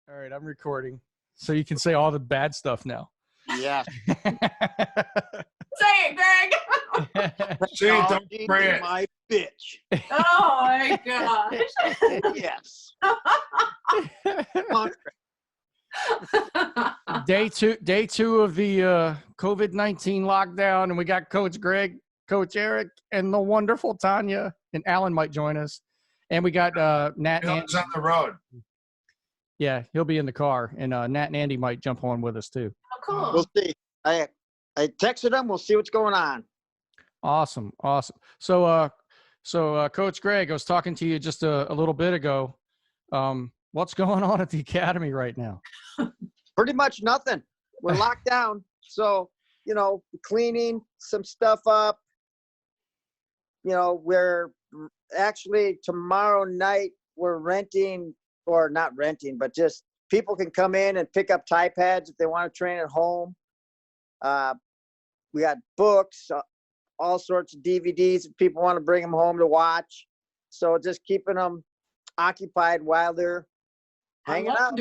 All right, I'm recording. So you can say all the bad stuff now. Yeah. Say it, Greg. Say it, don't Technology spray is it. my bitch. Oh my gosh. Yes. Day two of the COVID-19 lockdown, and we got Coach Greg, Coach Erik, and the wonderful Tanya, and Alan might join us. And we got Nat and Bill's on the road. yeah, he'll be in the car, and Nat and Andy might jump on with us too. Oh, cool. We'll see. I texted them. We'll see what's going on. Awesome. So, Coach Greg, I was talking to you just a little bit ago. What's going on at the academy right now? Pretty much nothing. We're locked down. So, cleaning some stuff up. We're actually tomorrow night we're renting, or not renting, but just people can come in and pick up Thai pads if they want to train at home. We got books, all sorts of DVDs if people want to bring them home to watch. So just keeping them occupied while they're hanging out.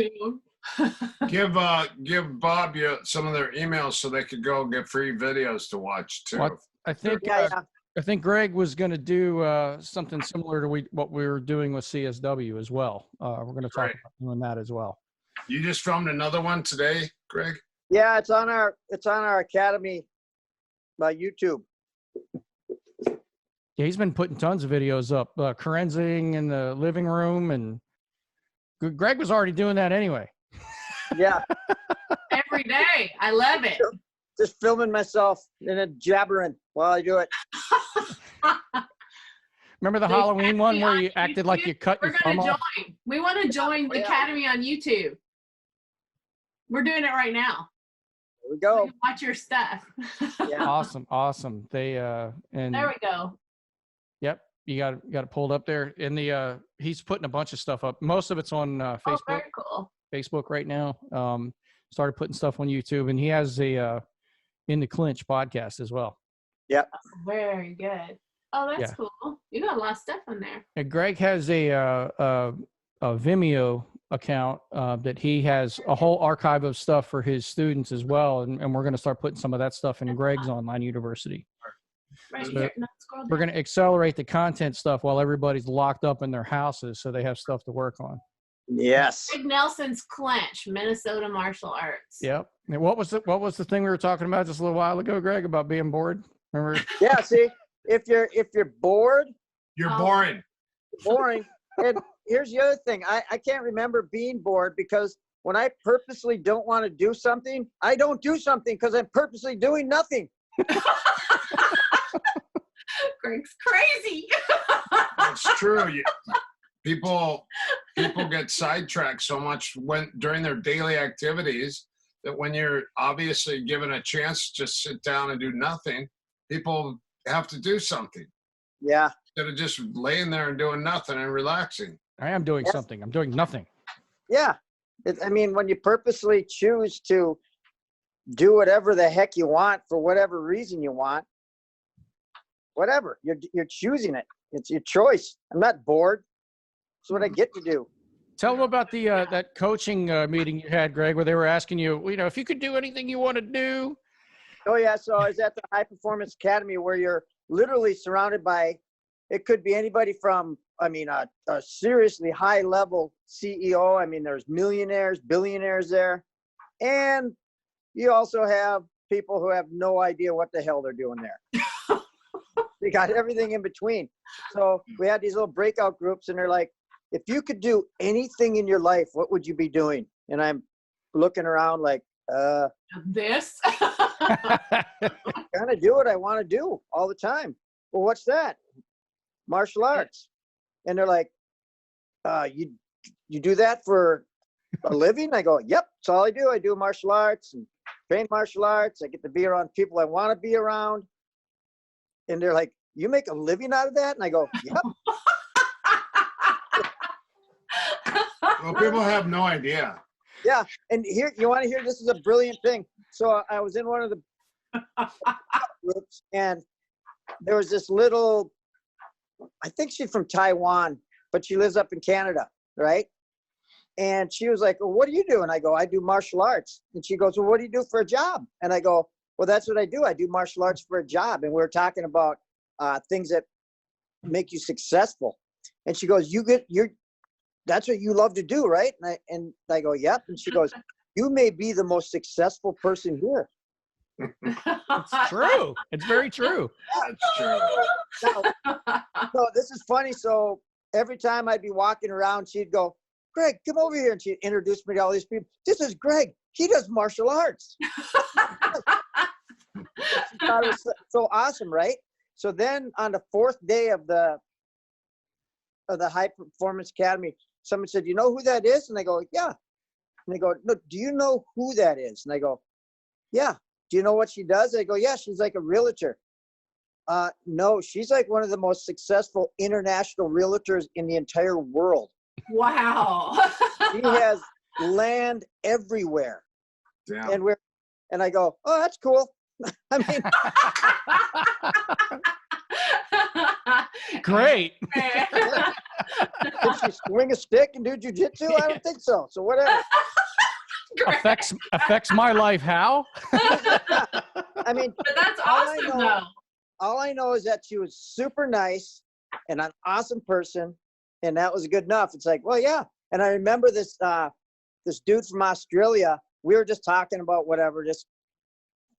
Give Bob some of their emails so they could go get free videos to watch too. Well, I think Greg was going to do something similar to what we were doing with CSW as well. We're going to talk about doing that as well. You just filmed another one today, Greg? Yeah, it's on our academy YouTube. Yeah, he's been putting tons of videos up, cleansing in the living room, and Greg was already doing that anyway. Yeah. Every day. I love it. Just filming myself and then jabbering while I do it. Remember the Halloween one where you acted like you cut your thumb off? We want to join the Academy on YouTube. We're doing it right now. There we go. So you can watch your stuff. Yeah. Awesome. They and there we go. Yep, you got it pulled up there. In the he's putting a bunch of stuff up. Most of it's on Facebook. Oh, very cool. Facebook right now. Started putting stuff on YouTube, and he has a In the Clinch podcast as well. Yep. Very good. Oh, that's cool. You got a lot of stuff on there. And Greg has a Vimeo account that he has a whole archive of stuff for his students as well, and we're going to start putting some of that stuff in Greg's online university. Right So here. No, scroll down. we're going to accelerate the content stuff while everybody's locked up in their houses, so they have stuff to work on. Yes. Greg Nelson's Clinch, Minnesota Martial Arts. Yep. And what was the thing we were talking about just a little while ago, Greg, about being bored? Remember? Yeah. See, if you're bored, You're boring. boring. And here's the other thing. I can't remember being bored because when I purposely don't want to do something, I don't do something because I'm purposely doing nothing. Greg's crazy. It's true. People get sidetracked so much during their daily activities that when you're obviously given a chance to just sit down and do nothing, people have to do something. Yeah. Instead of just laying there and doing nothing and relaxing. I am doing something. I'm doing nothing. Yeah. When you purposely choose to do whatever the heck you want for whatever reason you want, whatever, you're choosing it. It's your choice. I'm not bored. It's what I get to do. Tell them about the that coaching meeting you had, Greg, where they were asking you, if you could do anything you want to do. Oh, yeah. So I was at the High Performance Academy where you're literally surrounded by, it could be anybody from, a seriously high level CEO. There's millionaires, billionaires there. And you also have people who have no idea what the hell they're doing there. They got everything in between. So we had these little breakout groups and they're like, if you could do anything in your life, what would you be doing? And I'm looking around like, This. kind of do what I want to do all the time. Well, what's that? Martial arts. And they're like, you do that for a living? I go, yep, that's all I do. I do martial arts and train martial arts. I get to be around people I want to be around. And they're like, you make a living out of that? And I go, yep. Well, people have no idea. Yeah. And here, you want to hear, this is a brilliant thing. So I was in one of the groups and there was this little, I think she's from Taiwan, but she lives up in Canada, right? And she was like, well, what do you do? And I go, I do martial arts. And she goes, well, what do you do for a job? And I go, well, that's what I do. I do martial arts for a job. And we were talking about things that make you successful. And she goes, that's what you love to do, right? And I go, yep. And she goes, you may be the most successful person here. It's true. It's very true. That's true. So this is funny. So every time I'd be walking around, she'd go, Greg, come over here. And she'd introduce me to all these people. This is Greg. He does martial arts. She thought it was so awesome, right? So then on the 4th day of the High Performance Academy, someone said, you know who that is? And I go, yeah. And they go, no, do you know who that is? And I go, yeah. Do you know what she does? I go, yeah, she's like a realtor. No, she's like one of the most successful international realtors in the entire world. Wow. She has land everywhere. Damn. And I go, oh, that's cool. I mean, Great. did she swing a stick and do jujitsu? I don't think so. So whatever. affects my life. How? I mean, but that's awesome though. All I know is that she was super nice and an awesome person, and that was good enough. It's like, well, yeah. And I remember this dude from Australia. We were just talking about whatever. I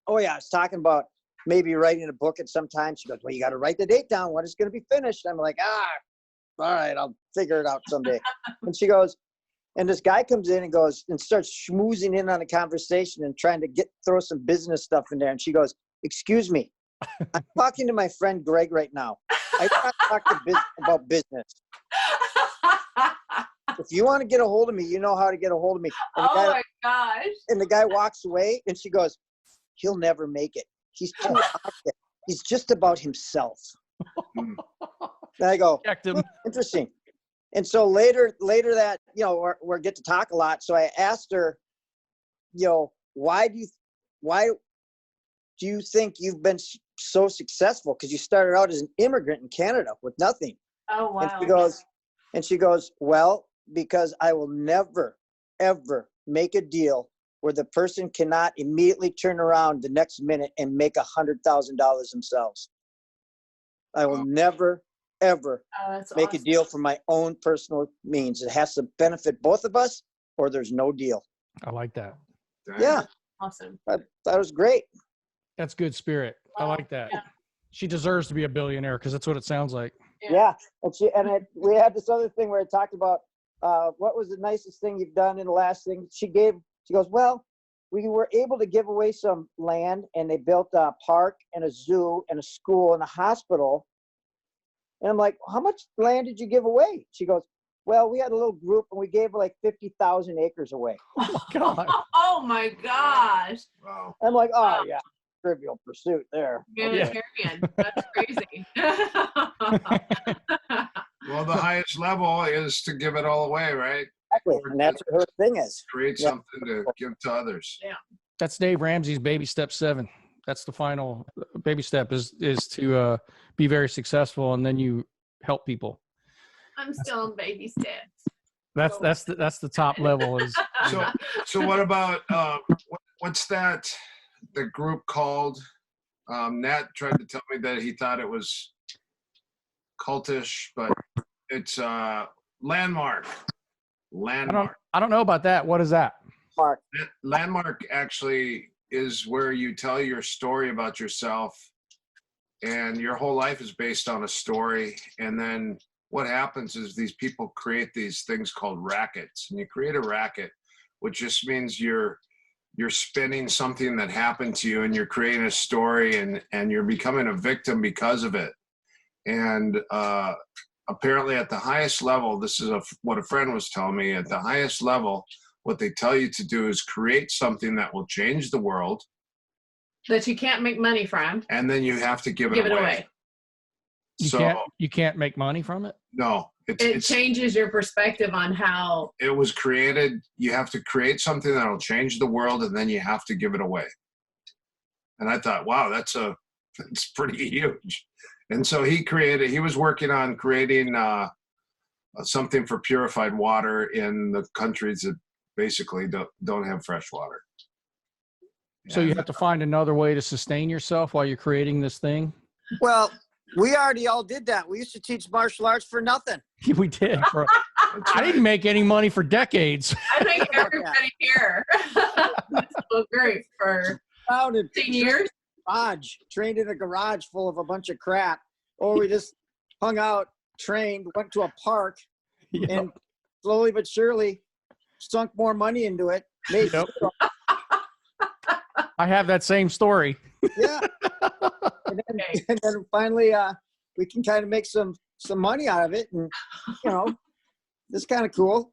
was talking about maybe writing a book at some time. She goes, well, you got to write the date down when it's going to be finished. I'm like, all right, I'll figure it out someday. And she goes, and this guy comes in and goes and starts schmoozing in on a conversation and trying to throw some business stuff in there. And she goes, excuse me, I'm talking to my friend Greg right now. I don't talk about business. If you want to get a hold of me, you know how to get a hold of me. And my gosh. And the guy walks away and she goes, he'll never make it. He's too active. He's just about himself. And I go, Checked him. Interesting. And so later that, we get to talk a lot. So I asked her, why do you think you've been so successful? Because you started out as an immigrant in Canada with nothing. Oh, wow. And she goes, well, because I will never, ever make a deal where the person cannot immediately turn around the next minute and make $100,000 themselves. I will never, ever make a deal for my own personal means. It has to benefit both of us or there's no deal. I like that. Yeah. Awesome. That was great. That's good spirit. I like that. Yeah. She deserves to be a billionaire because that's what it sounds like. Yeah. We had this other thing where I talked about what was the nicest thing you've done in the last thing. She goes, well, we were able to give away some land and they built a park and a zoo and a school and a hospital. And I'm like, how much land did you give away? She goes, well, we had a little group and we gave like 50,000 acres away. Oh my God. Oh my gosh. Wow. I'm like, oh yeah, Trivial Pursuit there. Humanitarian. That's crazy. Well, the highest level is to give it all away, right? Exactly. And that's what her thing is. Create something to give to others. Yeah. That's Dave Ramsey's baby step 7. That's the final baby step is to be very successful, and then you help people. I'm still in baby steps. That's the top level is. So what about what's that the group called? Nat tried to tell me that he thought it was cultish, but it's Landmark. I don't know about that. What is that? Landmark actually is where you tell your story about yourself, and your whole life is based on a story. And then what happens is these people create these things called rackets, and you create a racket, which just means you're spinning something that happened to you, and you're creating a story, and you're becoming a victim because of it. And apparently at the highest level, this is what a friend was telling me, at the highest level, what they tell you to do is create something that will change the world. That you can't make money from. And then you have to give it away. You can't make money from it? No. It changes your perspective on how. It was created. You have to create something that will change the world, and then you have to give it away. And I thought, wow, that's pretty huge. And so he was working on creating something for purified water in the countries that basically don't have fresh water. So you have to find another way to sustain yourself while you're creating this thing. Well, we already all did that. We used to teach martial arts for nothing. We did. I didn't make any money for decades. I think everybody here. This was great for 10 years. Trained in a garage full of a bunch of crap, or we just hung out, trained, went to a park, and slowly but surely sunk more money into it. Made I have that same story. Yeah. And then finally, we can kind of make some money out of it, and it's kind of cool.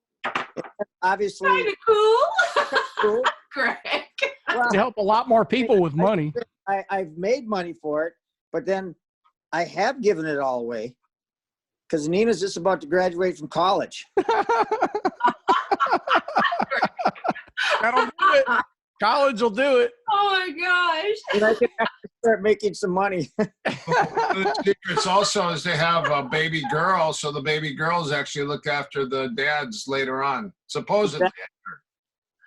Obviously, Kind of cool. cool. Greg. Well, To help a lot more people with money. I've made money for it, but then I have given it all away because Nina's just about to graduate from college. That'll do it. College will do it. Oh my gosh. And I can actually start making some money. The secrets also is they have a baby girl, so the baby girls actually look after the dads later on, supposedly.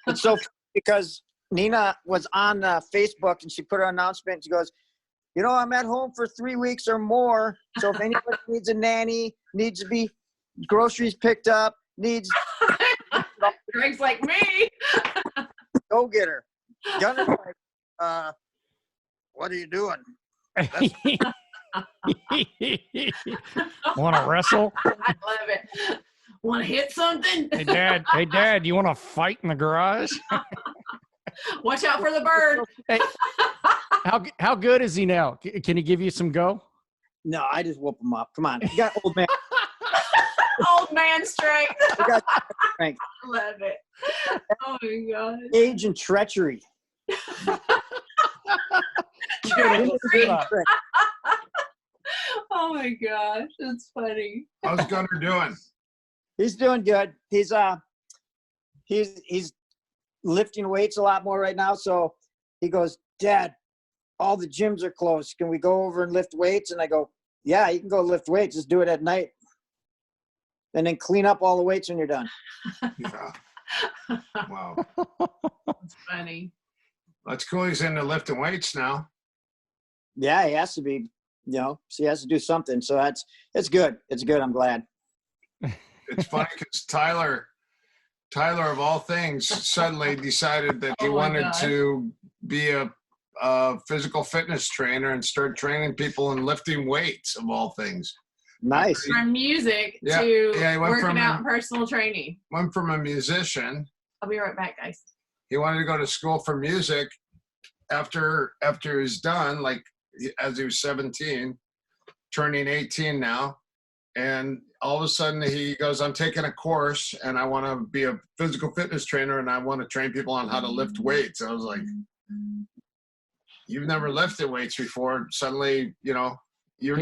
It's so funny because Nina was on Facebook and she put her announcement. She goes, I'm at home for 3 weeks or more. So if anybody needs a nanny, needs to be groceries picked up, needs Greg's like me. go get her. Gunner's like, what are you doing? Want to wrestle? I love it. Want to hit something? Hey, Dad, you want to fight in the garage? Watch out for the bird. Hey, how good is he now? Can he give you some go? No, I just whoop him up. Come on. You got old man. Old man strength. You got strength. Love it. Oh my god. Age and treachery. Oh my gosh, that's funny. How's Gunner doing? He's doing good. He's lifting weights a lot more right now. So he goes, Dad, all the gyms are closed. Can we go over and lift weights? And I go, yeah, you can go lift weights. Just do it at night. And then clean up all the weights when you're done. Yeah. Wow. That's funny. That's cool. He's into lifting weights now. Yeah, he has to be, so he has to do something. So it's good. It's good. I'm glad. It's funny because Tyler of all things suddenly decided that he Oh my wanted gosh. to be a physical fitness trainer and start training people and lifting weights of all things. Nice. From music Yeah, to he went working from out and personal training. Went from a musician. I'll be right back, guys. He wanted to go to school for music after he's done, like as he was 17, turning 18 now. And all of a sudden he goes, I'm taking a course and I want to be a physical fitness trainer and I want to train people on how to lift weights. I was like, you've never lifted weights before. Suddenly, He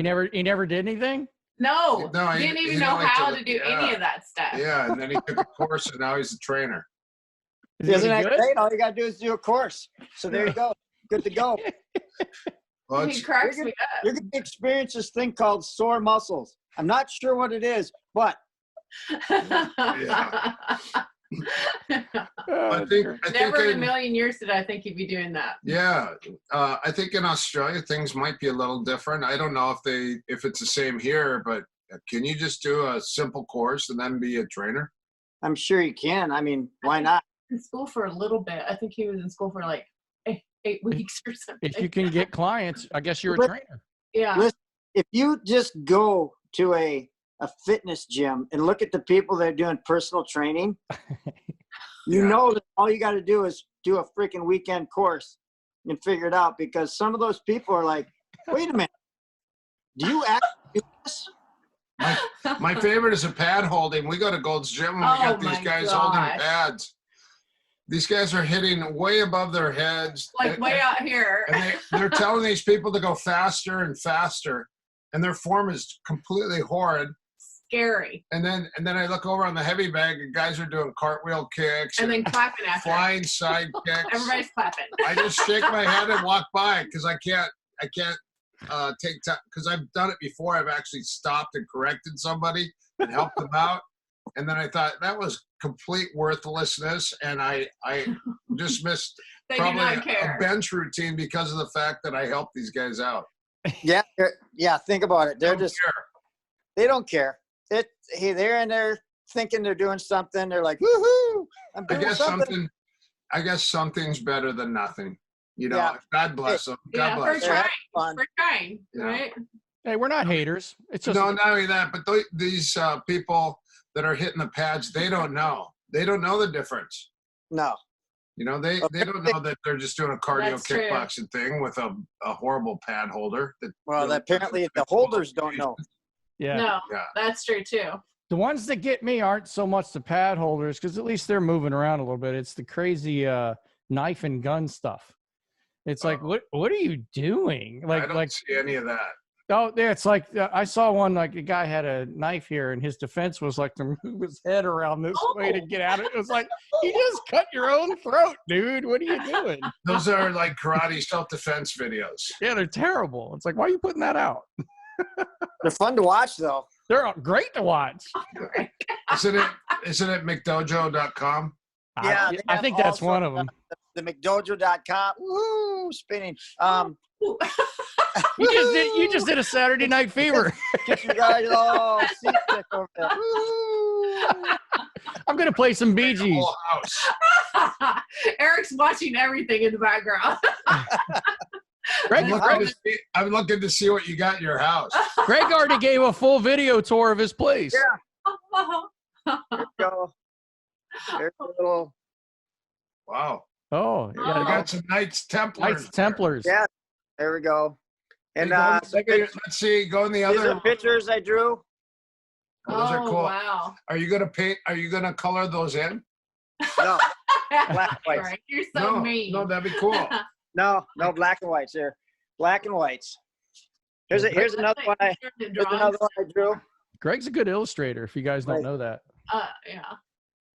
never did anything? No, No, he he- didn't he even know went to how the- to do yeah. any of that stuff. yeah. And then he took a course and now he's a trainer. Is Isn't he that good? great? All you got to do is do a course. So there you go. Good to go. Well, He it's, cracks me You're going to experience this thing called sore muscles. I'm not sure what it is, but up. I think Never in a in- million years did I think you'd be doing that. Yeah, I think in Australia things might be a little different. I don't know if it's the same here, but can you just do a simple course and then be a trainer? I'm sure you can. I mean, why not? In school for a little bit. I think he was in school for like 8 weeks or something. If you can get clients, I guess you're a But- trainer. Yeah. Listen, if you just go to a fitness gym and look at the people that are doing personal training, you Yeah. know that all you got to do is do a freaking weekend course and figure it out, because some of those people are like, wait a minute, do you actually do this? My favorite is a pad holding. We go to Gold's Gym and we Oh got these my guys holding gosh. pads. These guys are hitting way above their heads. Like way out here. And they're telling these people to go faster and faster, and their form is completely horrid. Scary. And then I look over on the heavy bag, and guys are doking cartwheel kicks And then clapping after. flying side kicks. Everybody's clapping. I just shake my head and walk by because I can't take time, because I've done it before. I've actually stopped and corrected somebody and helped them out. And then I thought that was complete worthlessness, and I just missed They do probably not a care. bench routine because of the fact that I helped these guys out. Yeah, think about it. They're Don't just, care. they don't care. They're in there thinking they're doing something. They're like, woohoo, I'm I doing guess something. something's better than nothing. You know, Yeah. God bless them. God Yeah, for bless them. They're trying. having fun. For trying, Yeah. right? Hey, we're not haters. It's just No, not only that, but these people that are hitting the pads, they don't know. They don't know the difference. No. You know, they don't know that they're just doing a cardio That's true. kickboxing thing with a horrible pad holder. That Well, really apparently doesn't the fit holders don't know. yeah. No, Yeah. that's true too. The ones that get me aren't so much the pad holders, because at least they're moving around a little bit. It's the crazy knife and gun stuff. It's like, what are you doing? I don't see any of that. Oh, yeah, it's like I saw one, like a guy had a knife here, and his defense was like to move his head around this way to get out of it. It was like, you just cut your own throat, dude. What are you doing? Those are like karate self-defense videos. Yeah, they're terrible. It's like, why are you putting that out? They're fun to watch, though. They're great to watch. Isn't it McDojo.com? Yeah, I think that's one of them. The McDojo.com. Woo, spinning. You just did a Saturday Night Fever. Get you guys all seasick over there. Woo. I'm gonna play some Bee Gees. Whole house. Eric's watching everything in the background. Greg, I'm looking to see what you got in your house. Greg already gave a full video tour of his place. Yeah. There you go. There's a little. Wow. Oh, You yeah. got some Knights Templars. Knights Templars. Yeah. There we go. And Let's see. Go in the these other. are pictures I drew. Those are cool. Wow. Are you gonna paint? Are you gonna color those in? No, black and whites. Eric, you're so mean. No, that'd be cool. No, black and whites here. Black and whites. Here's another one. Here's another one I drew. Greg's a good illustrator, if you guys don't Right. know that. Yeah.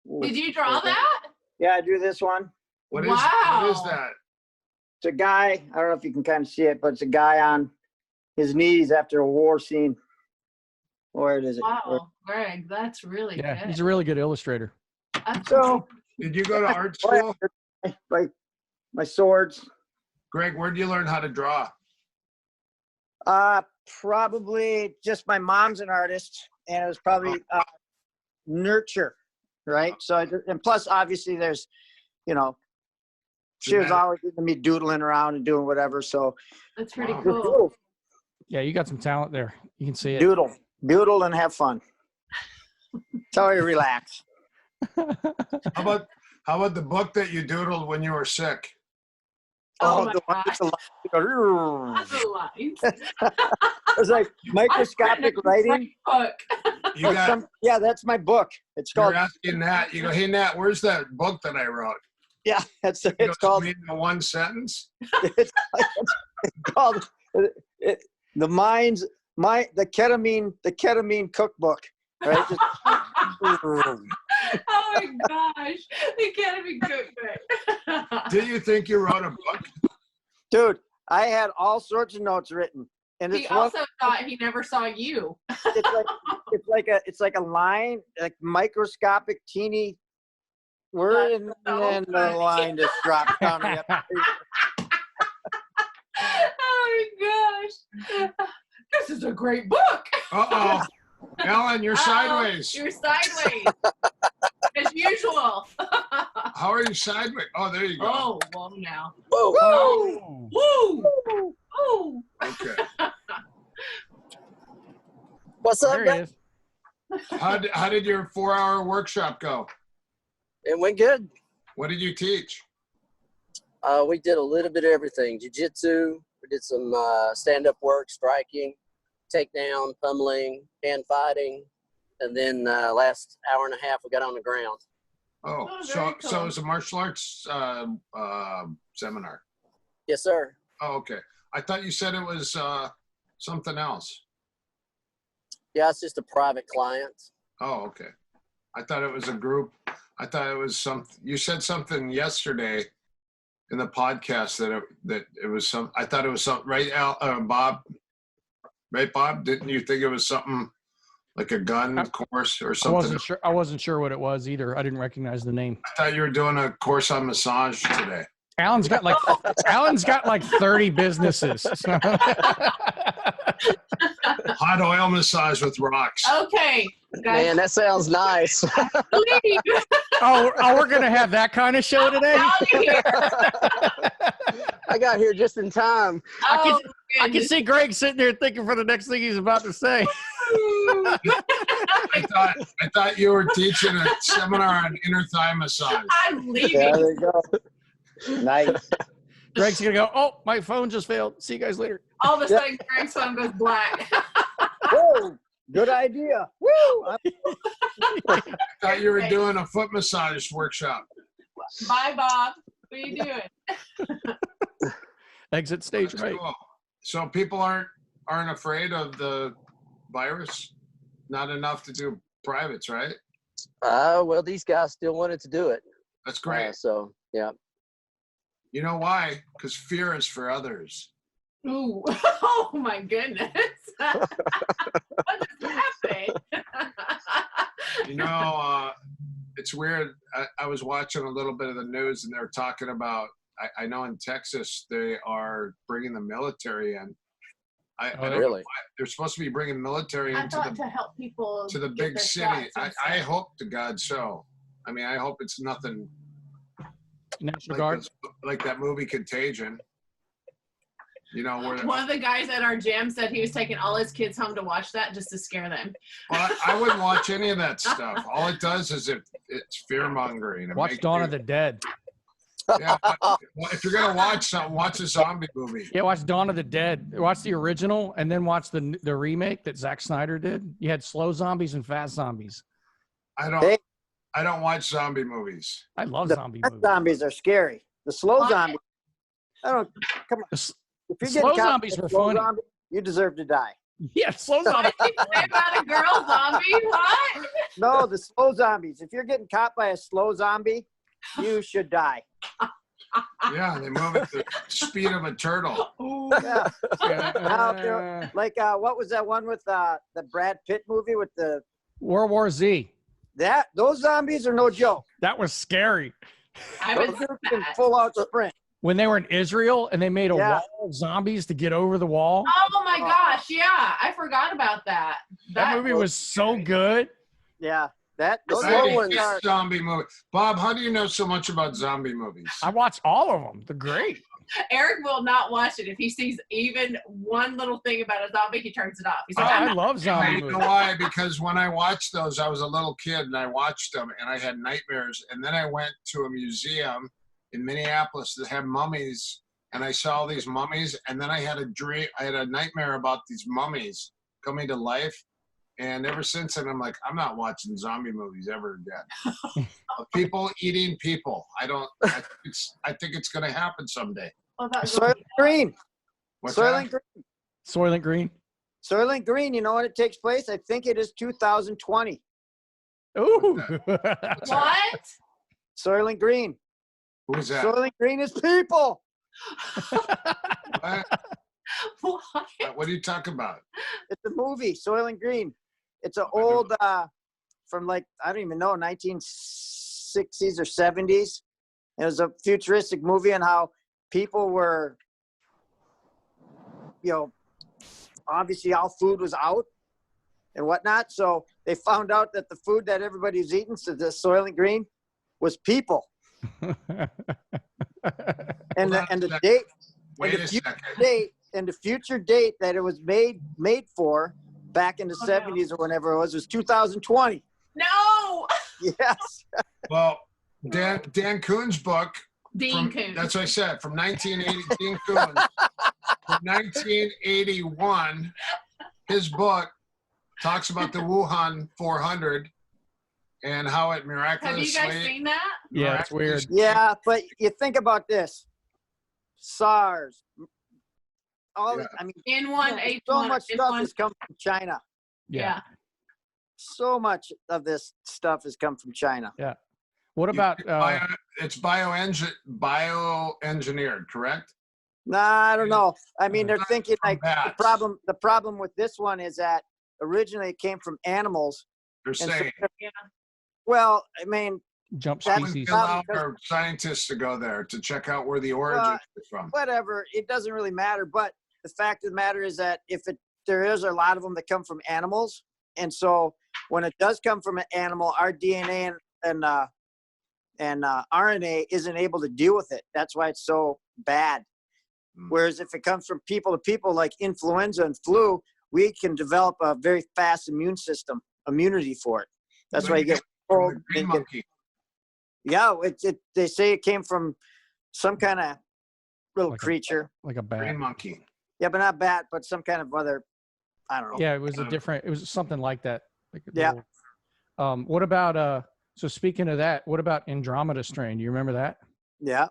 Ooh, Did you draw that? Yeah, I drew this one. What is Wow. that? It's a guy. I don't know if you can kind of see it, but it's a guy on his knees after a war scene. Where is it? Wow, Greg, that's really Yeah, good. he's a really good illustrator. That's So, Did you go to art school? my swords. Greg, where did you learn how to draw? Probably just my mom's an artist, and it was probably nurture, right? So, and plus, obviously, there's, she was always into me doodling around and doing whatever. So, That's pretty Wow. just cool. Yeah, you got some talent there. You can see it. doodle, and have fun. That's how you relax. How about the book that you doodled when you were sick? Oh my the one gosh. with the line. That's a lot. It was like microscopic writing. Book. You got. Yeah, that's my book. It's You're called. asking Nat. You go, hey Nat, where's that book that I wrote? Yeah, it's You it's go, called. "Read in one sentence. It's called the ketamine cookbook. Right? Just, Oh my gosh. The Academy Cookbook. Do you think you wrote a book? dude, I had all sorts of notes written, and He it's one. also thought he never saw you. It's like a line, like microscopic, teeny word, and so then the funny. line just drops down. Oh my gosh. This is a great book. Uh-oh. Ellen, you're sideways. You're sideways. As usual. How are you sideways? Oh, there you go. Oh, well now. Whoa. Woo! Woo! Okay. What's up, There he man? is. How did your 4-hour workshop go? It went good. What did you teach? We did a little bit of everything. Jiu-jitsu. We did some stand-up work, striking, takedown, pummeling, hand fighting. And then last hour and a half, we got on the ground. Oh, Oh, so very so cool. it was a martial arts seminar. Yes, sir. Oh, okay. I thought you said it was something else. Yeah, it's just a private client. Oh, okay. I thought it was a group. I thought it was something. You said something yesterday in the podcast that it was some. I thought it was something, right, Bob? Right, Bob? Didn't you think it was something Like a gun course or I something? wasn't sure. I wasn't sure what it was either. I didn't recognize the name. I thought you were doing a course on massage today. Alan's got like 30 businesses. Hot oil massage with rocks. Okay, guys. Man, that sounds nice. Leave. Oh, we're gonna have that kind of show today. Out of here. I got here just in time. Oh, I can see Greg sitting there thinking for the next thing he's about to say. I thought you were teaching a seminar on inner thigh massage. I'm leaving. Yeah, there you go. Nice. Greg's gonna go, oh, my phone just failed. See you guys later. All of a sudden, Greg's phone goes black. Whoa, good idea. Woo! I thought you were doing a foot massage workshop. Bye, Bob. What are you doing? Exit stage That's right. cool. So people aren't afraid of the virus? Not enough to do privates, right? Well, these guys still wanted to do it. That's great. So, yeah. You know why? Because fear is for others. Ooh. Oh, my goodness. What is happening? You know, it's weird. I was watching a little bit of the news, and they're talking about, I know in Texas, they are bringing the military in. I don't know Really? why. They're supposed to be bringing military I into thought to help people to the get big their city. shots and I stuff. hope to God so. I mean, I hope it's nothing National like, Guard. like that movie Contagion. You know, where One of the guys at our gym said he was taking all his kids home to watch that just to scare them. well, I wouldn't watch any of that stuff. All it does is it's fear mongering. Watch Dawn of the Dead. Yeah, well, if you're gonna watch something, watch a zombie movie. Yeah, watch Dawn of the Dead. Watch the original, and then watch the remake that Zack Snyder did. You had slow zombies and fast zombies. I don't watch zombie movies. I love The zombie fast movies. zombies are scary. The slow Why? zombies. I don't. Come on. The If you're slow getting caught zombies by a were slow funny. zombie, you deserve to die. Yeah, slow zombies. What did you say about a girl zombie? What? No, the slow zombies. If you're getting caught by a slow zombie, you should die. Yeah, they move at the speed of a turtle. Ooh. Yeah. Now, if Uh, they're- like what was that one with the Brad Pitt movie with the World War Z. those zombies are no joke. That was scary. I Those haven't dudes seen can that. full out sprint. When they were in Israel and they made a Yeah. wall of zombies to get over the wall. Oh my gosh, yeah. I forgot about that. That movie was so good. Yeah, those slow I movies ones hate are. zombie movie. Bob, how do you know so much about zombie movies? I watched all of them. They're great. Eric will not watch it. If he sees even one little thing about a zombie, he turns it off. He's Oh, like, I'm I not. love zombie You know movies. why? Because when I watched those, I was a little kid and I watched them and I had nightmares. And then I went to a museum in Minneapolis that had mummies and I saw all these mummies. And then I had a dream, I had a nightmare about these mummies coming to life. And ever since then, I'm like, I'm not watching zombie movies ever again. People eating people. I think it's going to happen someday. What about Soylent Green. What's Soylent that? Green. Soylent Green. Soylent Green. You know when it takes place? I think it is 2020. Ooh. what? Soylent Green. Who is that? Soylent Green is people. What? What? What are you talking about? It's a movie, Soylent Green. It's an old, from like, I don't even know, 1960s or 70s. It was a futuristic movie on how people were, obviously all food was out and whatnot. So they found out that the food that everybody was eating, so the Soylent Green, was people. And Hold on a the second. date, Wait a the future second. date, and the future date that it was made for back in the Oh, no. 70s or whenever it was 2020. No! Yes. Well, Dan Kuhn's book. Dean Koontz. That's what I said. From 1980, Dean Kuhn. From 1981, his book talks about the Wuhan 400 and how it Have miraculously. you guys seen that? Yeah, it's weird. Yeah, but you think about this. SARS. Yeah. I mean, N1, so H1, much stuff N1. has come from China. Yeah. So much of this stuff has come from China. What about It's bioengineered, correct? Nah, I don't know. I mean, they're thinking like Bats. the problem with this one is that originally it came from animals. They're And so- saying well, I mean, Jump That's species. problem. allow our scientists to go there to check out where the origin is from. whatever, it doesn't really matter. But the fact of the matter is that there is a lot of them that come from animals. And so when it does come from an animal, our DNA and RNA isn't able to deal with it. That's why it's so bad. Whereas if it comes from people to people like influenza and flu, we can develop a very fast immunity for it. That's why you get cold. Green monkey. Yeah, they say it came from some kind of little Like a- creature. Like a bat. Green monkey. Yeah, but not bat, but some kind of other, I don't know. Yeah, it was it was something like that. Like a Yeah. little- what about so speaking of that, what about Andromeda Strain? Do you remember that? Yeah.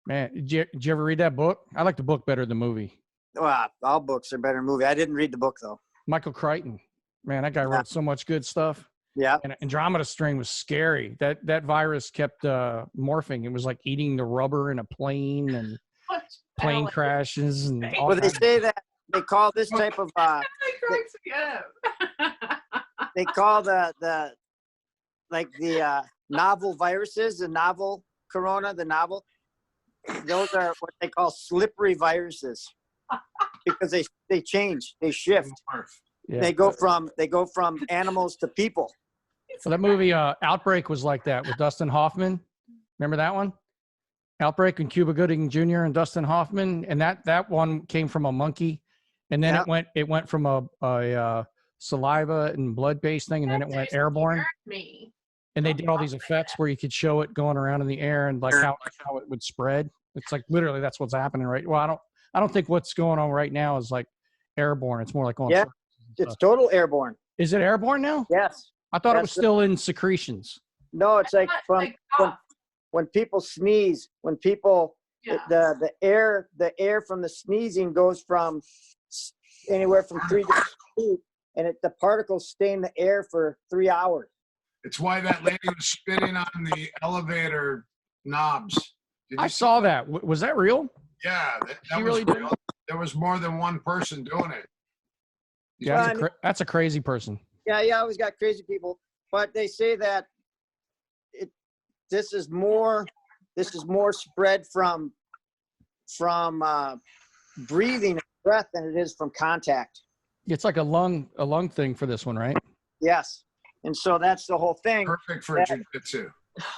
Man, did you ever read that book? I like the book better than the movie. Well, all books are better than movie. I didn't read the book though. Michael Crichton. Man, that guy Yeah. wrote so much good stuff. Yeah. And Andromeda Strain was scary. That virus kept morphing. It was like eating the rubber in a plane and plane crashes and all Well, they kinds of- say that they call this type of That cracks me up. they call the novel viruses, the novel corona, those are what they call slippery viruses because they change, they shift. Yeah. They go from animals to people. So that movie Outbreak was like that with Dustin Hoffman. Remember that one? Outbreak and Cuba Gooding Jr. and Dustin Hoffman, and that one came from a monkey, and then it went from a saliva and blood based thing, and then it went airborne. Me. And they did all these effects where you could show it going around in the air and like how it would spread. It's like literally that's what's happening right. Well, I don't think what's going on right now is like airborne. It's more like on. Yeah, it's total airborne. Is it airborne now? Yes. I thought it was still in secretions. No, it's like when people sneeze, when people the air from the sneezing goes from anywhere from 3 to 6 feet, and the particles stay in the air for 3 hours. It's why that lady was spitting on the elevator knobs. I saw that. Was that real? Yeah, that was really did? real. There was more than one person doing it. Yeah, that's a crazy person. Yeah, you always got crazy people, but they say that this is more spread from breathing and breath than it is from contact. It's like a lung thing for this one, right? Yes, and so that's the whole thing. Perfect for jiu-jitsu.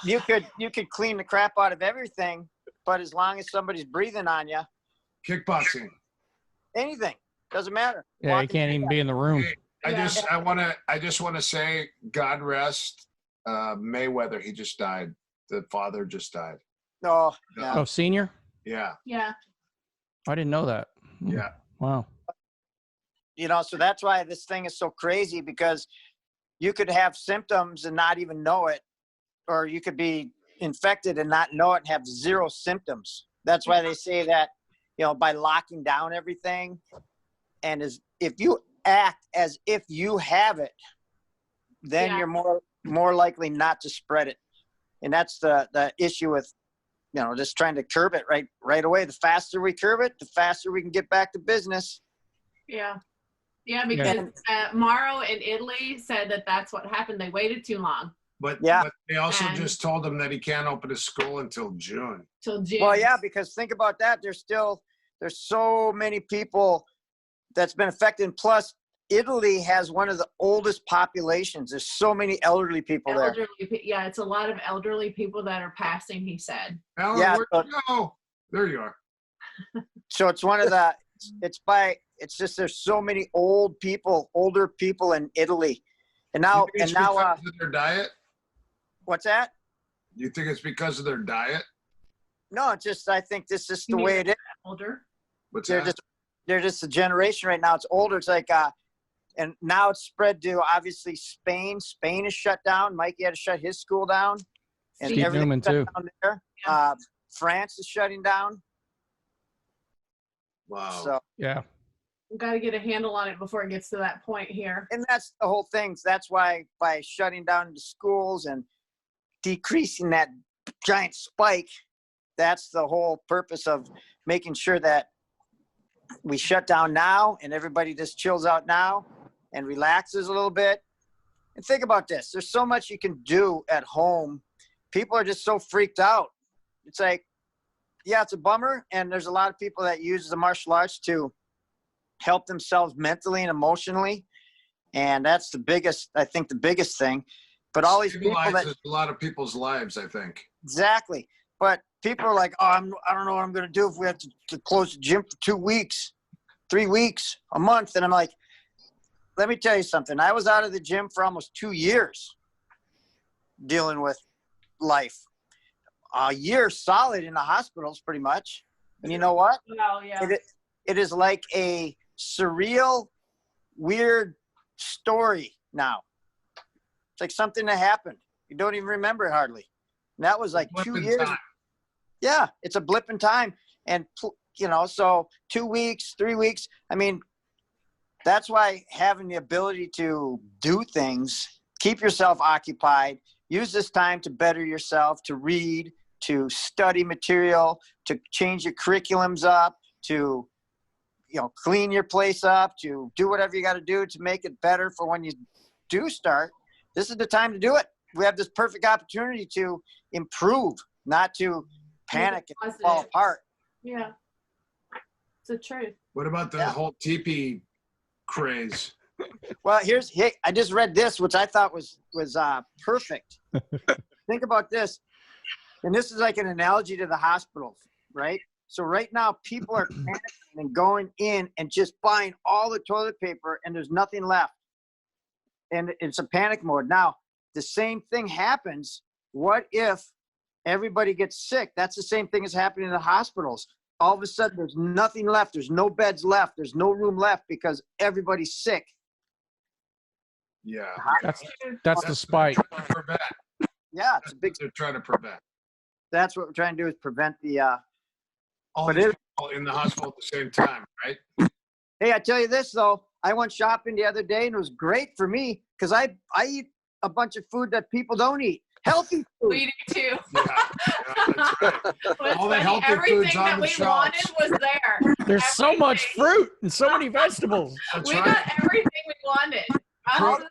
You could clean the crap out of everything, but as long as somebody's breathing on you, Kickboxing. anything doesn't matter. Yeah, you can't even be in the room. Hey, I just want to say, God rest Mayweather. He just died. The father just died. No, Oh, senior? Yeah. Yeah. I didn't know that. Yeah. Wow. so that's why this thing is so crazy, because you could have symptoms and not even know it, or you could be infected and not know it and have zero symptoms. That's why they say that, by locking down everything, and if you act as if you have it, then you're more likely not to spread it. And that's the issue with, just trying to curb it right away. The faster we curb it, the faster we can get back to business. Yeah. Yeah, because Mauro in Italy said that that's what happened. They waited too long. But they also just told him that he can't open his school until June. Till June. Well, yeah, because think about that. There's so many people that's been affected. Plus, Italy has one of the oldest populations. There's so many elderly people there. Yeah, it's a lot of elderly people that are passing, he said. Alan, Yeah, where'd you go? There you are. So it's one of the, it's just there's so many older people in Italy. And now, You think it's because of their diet? What's that? You think it's because of their diet? No, it's just, I think this is the way it is. Older. What's They're that? just a generation right now. It's older. It's like, and now it's spread to obviously Spain. Spain is shut down. Mikey had to shut his school down. And Steve everything's Newman, shut too. down there. France is shutting down. Wow. So, Yeah. We've got to get a handle on it before it gets to that point here. and that's the whole thing. That's why by shutting down the schools and decreasing that giant spike, that's the whole purpose of making sure that we shut down now and everybody just chills out now. and relaxes a little bit. And think about this. There's so much you can do at home. People are just so freaked out. It's like, yeah, it's a bummer. And there's a lot of people that use the martial arts to help themselves mentally and emotionally. And that's the biggest, I think the biggest thing. But all these people that, a lot of people's lives, I think. Exactly. But people are like, oh, I don't know what I'm going to do if we have to close the gym for 2 weeks, 3 weeks, a month. And I'm like, let me tell you something. I was out of the gym for almost 2 years dealing with life. A year solid in the hospitals, pretty much. And you know what? Oh, yeah. It is like a surreal, weird story now. It's like something that happened. You don't even remember it hardly. And that was like 2 years. Yeah, it's a blip in time. And, you know, so 2 weeks, 3 weeks. I mean, that's why having the ability to do things, keep yourself occupied, use this time to better yourself, to read, to study material, to change your curriculums up, to, you know, clean your place up, to do whatever you got to do to make it better for when you do start. This is the time to do it. We have this perfect opportunity to improve, not to panic and fall apart. Yeah. It's the truth. What about the whole teepee craze? Well, I just read this, which I thought was perfect. Think about this. And this is like an analogy to the hospitals, right? So right now people are panicking and going in and just buying all the toilet paper and there's nothing left. And it's a panic mode. Now, the same thing happens. What if everybody gets sick? That's the same thing as happening in the hospitals. All of a sudden, there's nothing left. There's no beds left. There's no room left because everybody's sick. Yeah. That's the spike. Yeah, it's a big. They're trying to prevent. That's what we're trying to do is prevent the. All these people in the hospital at the same time, right? Hey, I tell you this though. I went shopping the other day and it was great for me because I eat a bunch of food that people don't eat. Healthy food. We do too. Yeah, that's right. All the healthy everything foods on that the we shelves. wanted was there. There's so much fruit and so many vegetables. That's We right. got everything we wanted.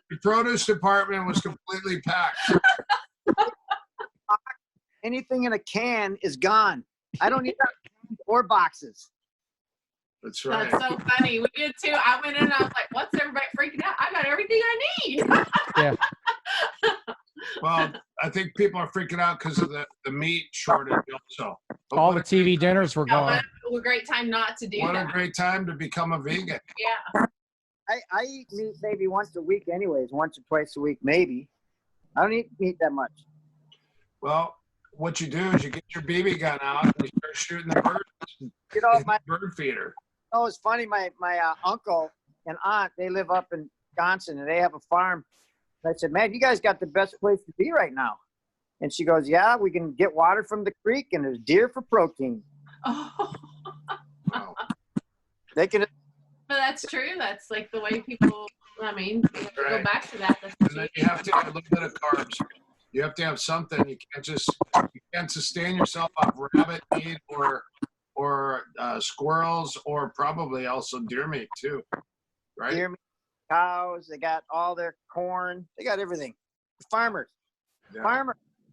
The produce department was completely packed. Anything in a can is gone. I don't need cans or boxes. That's right. That's so funny. We did too. I went in and I was like, what's everybody freaking out? I got everything I need. Yeah. Well, I think people are freaking out because of the meat shortage also. But All the TV dinners were gone. What a great time not to do What that. a great time to become a vegan. Yeah. I eat meat maybe once a week anyways, once or twice a week maybe. I don't eat meat that much. Well, what you do is you get your BB gun out and you start shooting the birds. Get off my Bird feeder. Oh, it's funny. My uncle and aunt, they live up in Wisconsin and they have a farm. And I said, man, you guys got the best place to be right now. And she goes, yeah, we can get water from the creek and there's deer for protein. Oh. Wow. They can. But that's true. That's like the way people, I mean, go Right. back to that. That's And then you have to have a little bit of carbs. You have to have something. You can't sustain yourself off rabbit meat or squirrels or probably also deer meat too, right? Deer meat, cows, they got all their corn. They got everything. Farmers. Yeah.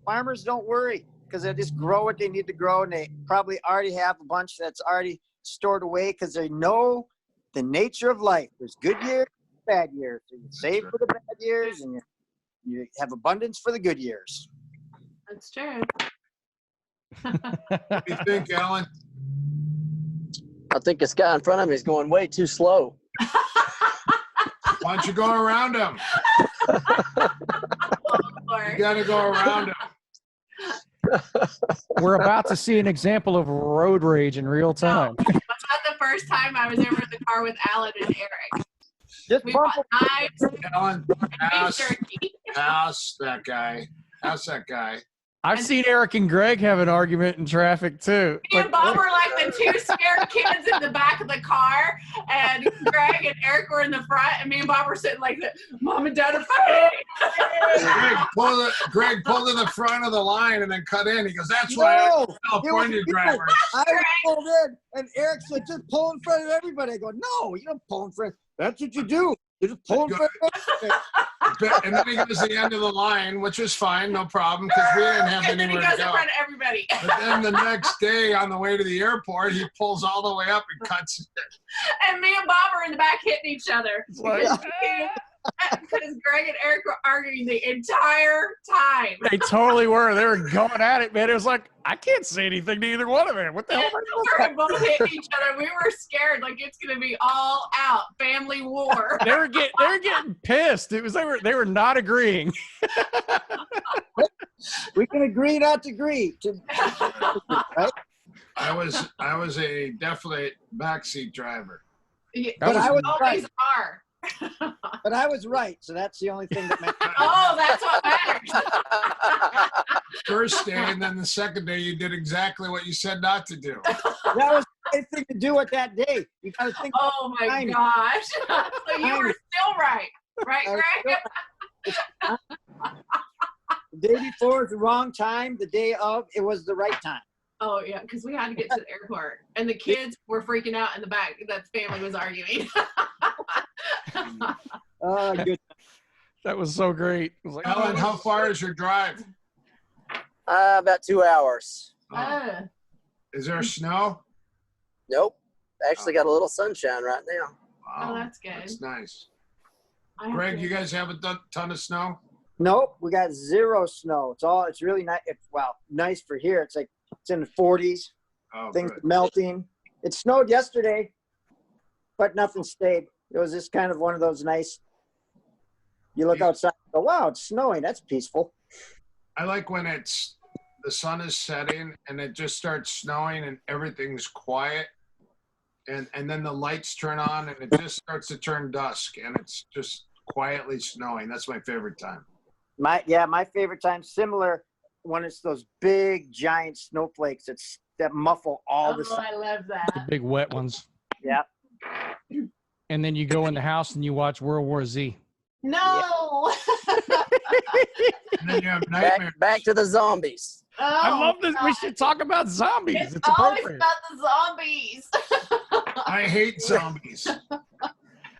Farmers don't worry because they just grow what they need to grow and they probably already have a bunch that's already stored away because they know the nature of life. There's good years, bad years. So you save for the bad years and you have abundance for the good years. That's true. What do you think, Alan? I think this guy in front of me is going way too slow. Why don't you go around him? You got to go around him. We're about to see an example of road rage in real time. That's not the first time I was ever in the car with Alan and Erik. Just We bump bought knives, Alan, beef pass jerky. that guy. Pass that guy. I've seen Eric and Greg have an argument in traffic too. Me and Bob were like the two scared kids in the back of the car, and Greg and Erik were in the front, and me and Bob were sitting like that. Mom and Dad are fighting. Greg pulled in the front of the line and then cut in. He goes, "That's why California drivers." I was pulled in, and Erik said, "Just pull in front of everybody." I go, "No, you don't pull in front. That's what you do. You just pulled for And then he goes to the end of the line, which was fine, no problem, because we didn't have And then he anywhere goes to in go. front of everybody. But then the next day on the way to the airport, he pulls all the way up and cuts it. And me and Bob are in the back hitting each other. like, Because Greg and Eric were arguing the entire time. They totally were. They were going at it, man. It was like, I can't say anything to either one of them. What the hell? We were both hitting each other. We were scared, like it's gonna be all out family war. They were getting pissed. It was they were not agreeing. We can agree not to agree. Right? I was a definite backseat driver. Yeah, But I was always right. are. But I was right, so that's the only thing that matters. Oh, that's what matters. First day, and then the second day, you did exactly what you said not to do. That was the right thing to do at that day. You got to think. Oh my Timing. gosh. So you were still right. Right, I was Greg? The day before is the wrong time. The day of, it was the right time. Oh yeah, because we had to get to the airport. And the kids were freaking out in the back that the family was arguing. Oh, good. That was so great. It was like, Alan, how far is your drive? About 2 hours. Oh. Is there snow? Nope. Actually got a little sunshine right now. Oh, that's good. That's nice. I have Greg, to- you guys have a ton of snow? Nope, we got zero snow. It's really nice. Nice for here. It's like it's in the 40s. Oh, Things good. are melting. It snowed yesterday, but nothing stayed. It was just kind of one of those nice. You look outside and go, wow, it's snowing. That's peaceful. I like when the sun is setting and it just starts snowing and everything's quiet. And then the lights turn on and it just starts to turn dusk and it's just quietly snowing. That's my favorite time. My favorite time, similar, when it's those big giant snowflakes that muffle all the Oh, sun. I love the that. big wet ones. Yeah. And then you go in the house and you watch World War Z. No. And then you have nightmares. Back to the zombies. Oh, I love this. We God. should talk about zombies. It's It's always appropriate. about the zombies. I hate zombies.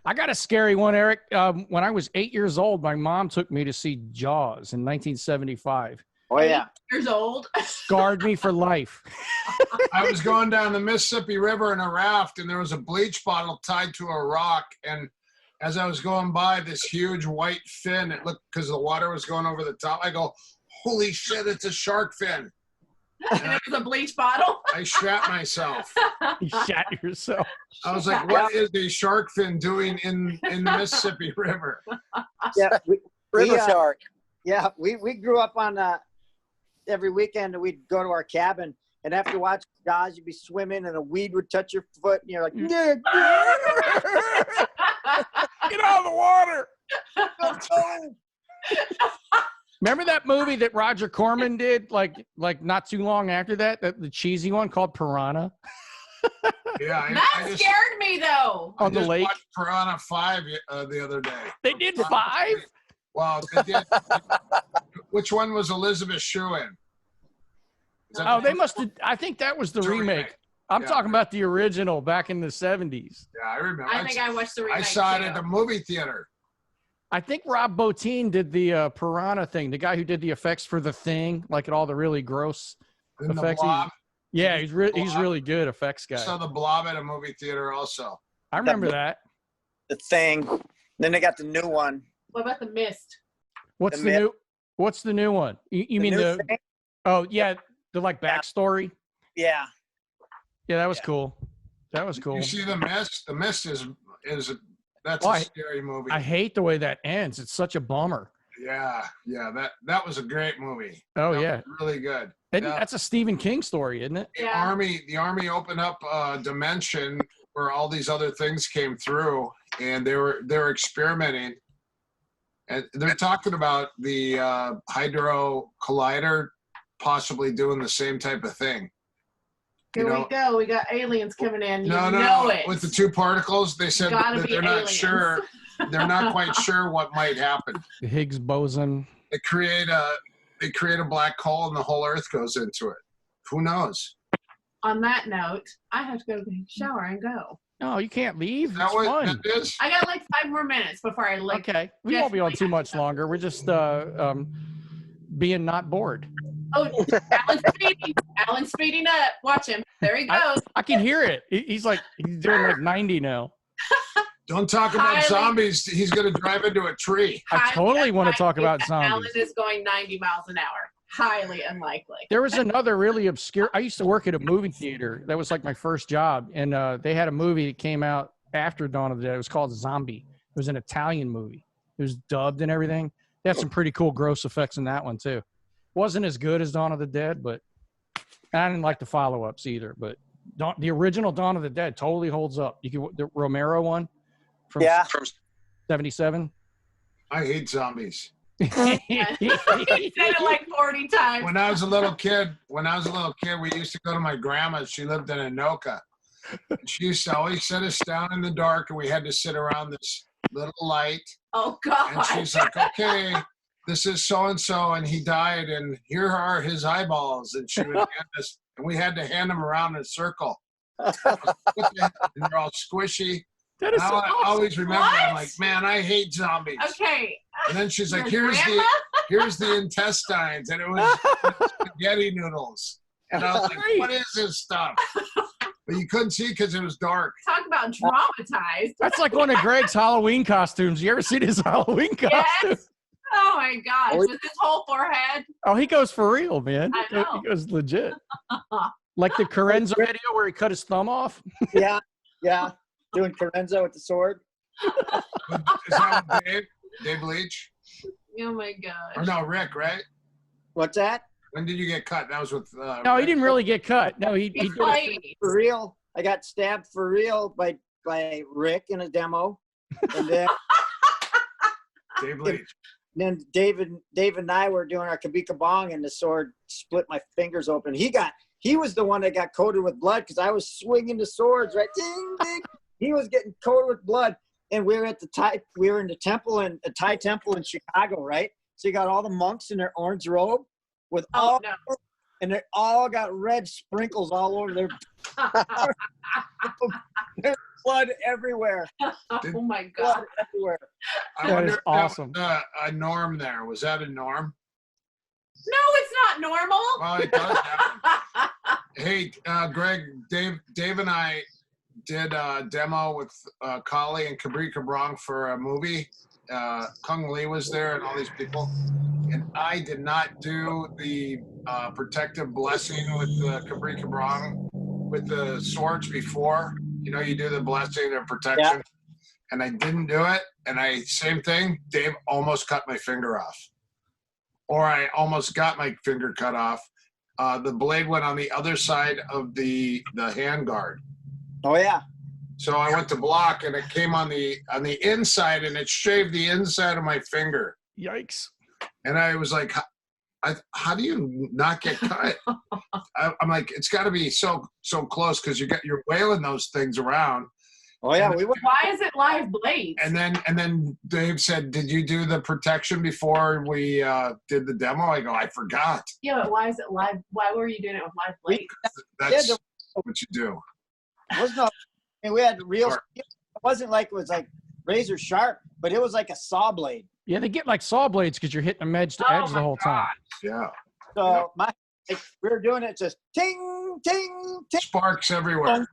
I got a scary one, Eric. When I was 8 years old, my mom took me to see Jaws in 1975. Oh, yeah. Years old. Scarred me for life. I was going down the Mississippi River in a raft and there was a bleach bottle tied to a rock. And as I was going by this huge white fin, it looked, because the water was going over the top, I go, holy shit, it's a shark fin. And it was a bleach bottle. I shat myself. You shat yourself. I was like, what is a shark fin doing in the Mississippi River? Yeah. River shark. Yeah, we grew up on every weekend we'd go to our cabin, and after watching Jaws, you'd be swimming and a weed would touch your foot, and you're like, yeah, Get out of the water. go. Remember that movie that Roger Corman did, like not too long after that, the cheesy one called Piranha Yeah, I That just, scared me though. I on the just lake? watched Piranha 5 the other day. They did 5? Wow, they did. Which one was Elizabeth Shue in? Is that Oh, the- they must have. I think that was the It's a remake. remake. I'm Yeah. talking about the original back in the 70s. Yeah, I remember. I think I watched the remake I saw it too. at the movie theater. I think Rob Bottin did the Piranha thing, the guy who did the effects for The Thing, like at all the really gross In the effects. Blob. Yeah, he's Blob. really good effects I guy. saw the Blob at a movie theater also. I remember that. The Thing. Then they got the new one. What about the mist? What's The the myth. new? What's the new one? You mean new the? Thing? Oh yeah, the like Yeah. backstory. Yeah. Yeah, that was Yeah. cool. That was cool. You see The Mist? The Mist is that's Oh, a scary movie. I hate the way that ends. It's such a bummer. Yeah, that was a great movie. Oh That yeah, was really good. And Yeah. that's a Stephen King story, isn't it? The Yeah. army opened up a dimension where all these other things came through, and they were experimenting, and they're talking about the Hydro Collider possibly doing the same type of thing. Here You we know- go. We got aliens coming in. You No, know it. with the two particles, they said Gotta that be they're not aliens. sure. They're not quite sure what might happen. The Higgs boson. They create a black hole, and the whole Earth goes into it. Who knows? On that note, I have to go to the shower and go. No, you can't leave. That It's what fun. that is? I got like 5 more minutes before I like. Okay. We won't be on too much longer. We're just being not bored. Oh, Alan's speeding. Alan's speeding up. Watch him. There he goes. I can hear it. He's doing like 90 now. Don't talk about Highly- zombies. He's going to drive into a tree. I totally want to talk about Alan zombies. is going 90 miles an hour. Highly unlikely. There was another really obscure. I used to work at a movie theater. That was like my first job. And they had a movie that came out after Dawn of the Dead. It was called Zombie. It was an Italian movie. It was dubbed and everything. They had some pretty cool gross effects in that one, too. Wasn't as good as Dawn of the Dead, but I didn't like the follow-ups either. But the original Dawn of the Dead totally holds up. The Romero one from 77. I hate zombies. He said it like 40 times. When I was a little kid, we used to go to my grandma's. She lived in Anoka. And she used to always set us down in the dark, and we had to sit around this little light. Oh, God. And she's like, okay, this is so-and-so, and he died, and here are his eyeballs. And she would hand us, and we had to hand them around in a circle. And they're all squishy. That is And so I always remember, What? I'm like, man, I hate zombies. Okay. And then she's like, Your grandma? here's the intestines, and it was spaghetti noodles. And I was like, what is this stuff? But you couldn't see because it was dark. Talk about traumatized. That's like one of Greg's Halloween costumes. You ever seen his Halloween costume? Yes. Oh, my gosh. With his whole forehead. Oh, he goes for real, man. I know. He goes legit. Like the Carenza video where he cut his thumb off. Yeah, yeah. Doing Carenza with the sword. Is that with Dave Leach? Oh, my gosh. Or no, Rick, right? What's that? When did you get cut? That was with No, he Rick. didn't really get cut. No, he He's did it. playing. For real. I got stabbed for real by Rick in a demo. And then Dave Leach. David and I were doing our Kabika Bong, and the sword split my fingers open. He was the one that got coated with blood because I was swinging the swords, right? Ding, ding. He was getting coated with blood. And we were in the temple, a Thai temple in Chicago, right? So you got all the monks in their orange robe with Oh, no. and they all got red sprinkles all over their there's blood everywhere. Oh, my Blood God. everywhere. I That wonder is if that awesome. was, a norm there. Was that a norm? No, it's not normal. Well, it does happen. Hey, Greg, Dave and I did a demo with Kali and Kabri Kabrong for a movie. Kung Lee was there and all these people. And I did not do the protective blessing with the Kabri Kabrong with the swords before. You know, you do the blessing and protection. Yeah. And I didn't do it. And same thing, Dave almost cut my finger off. Or I almost got my finger cut off. The blade went on the other side of the hand guard. Oh yeah. So I went to block, and it came on the inside, and it shaved the inside of my finger. Yikes. And I was like, how do you not get cut? I'm like, it's got to be so close because you're wailing those things around. Oh yeah. We went. Why is it live blades? And then Dave said, "Did you do the protection before we did the demo?" I go, "I forgot." Yeah, but why is it live? Why were you doing it with live blades? That's what you do. Was no. I mean, we had real. Sure. It wasn't like it was like razor sharp, but it was like a saw blade. Yeah, they get like saw blades because you're hitting them edge to Oh edge the my whole time. Yeah. So we were doing it just ting ting ting Sparks everywhere.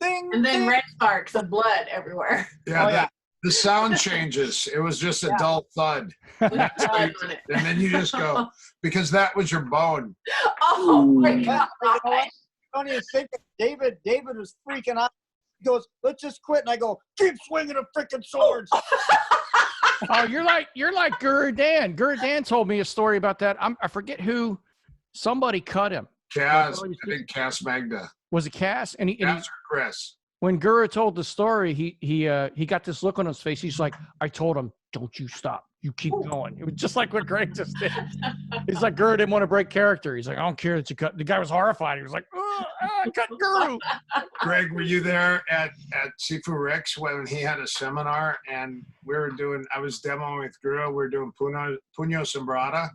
ting. And then ting. red sparks of blood everywhere. Yeah. Oh, yeah. The sound changes. It was just a Yeah. dull thud. With blood on it. And then you just go, because that was your bone. Oh my Yeah, God. you know what? Don't even think it. David was freaking out. He goes, "Let's just quit." And I go, "Keep swinging the freaking swords." Oh, you're like Guru Dan. Guru Dan told me a story about that. I forget who. Somebody cut him. Cass, I think Cass Magda. Was it Cass? And Cass or Chris. when Guru told the story, he got this look on his face. He's like, I told him, don't you stop. You keep going. It was just like what Greg just did. He's like, Guru didn't want to break character. He's like, I don't care that you cut. The guy was horrified. He was like, cut Guru. Greg, were you there at Sifu Rick's when he had a seminar and I was demoing with Guru. We were doing Puño Sembrada.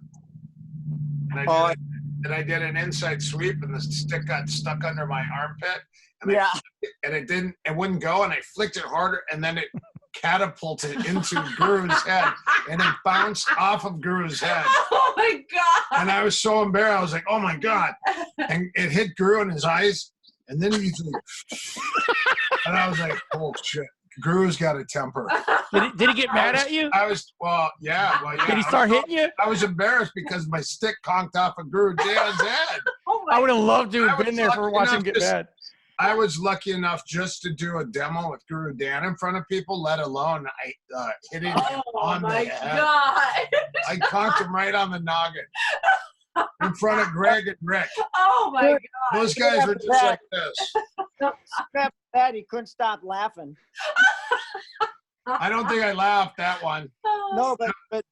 And and I did an inside sweep, and the stick got stuck under my armpit, and it wouldn't go, and I flicked it harder, and then it catapulted into Guru's head, and it bounced off of Guru's head. Oh my God. And I was so embarrassed. I was like, oh my God. And it hit Guru in his eyes, and then he's like, and I was like, oh shit. Guru's got a temper. Did he get mad at you? Yeah. Did he start hitting you? I was embarrassed because my stick conked off of Guru Dan's head. I would have loved to have been there for watching him get mad. I was lucky enough just to do a demo with Guru Dan in front of people, let alone hitting him on the head. Oh my God. I conked him right on the noggin in front of Greg and Rick. Oh my God. Those guys were just like this. After that, he couldn't stop laughing. I don't think I laughed that one. No, but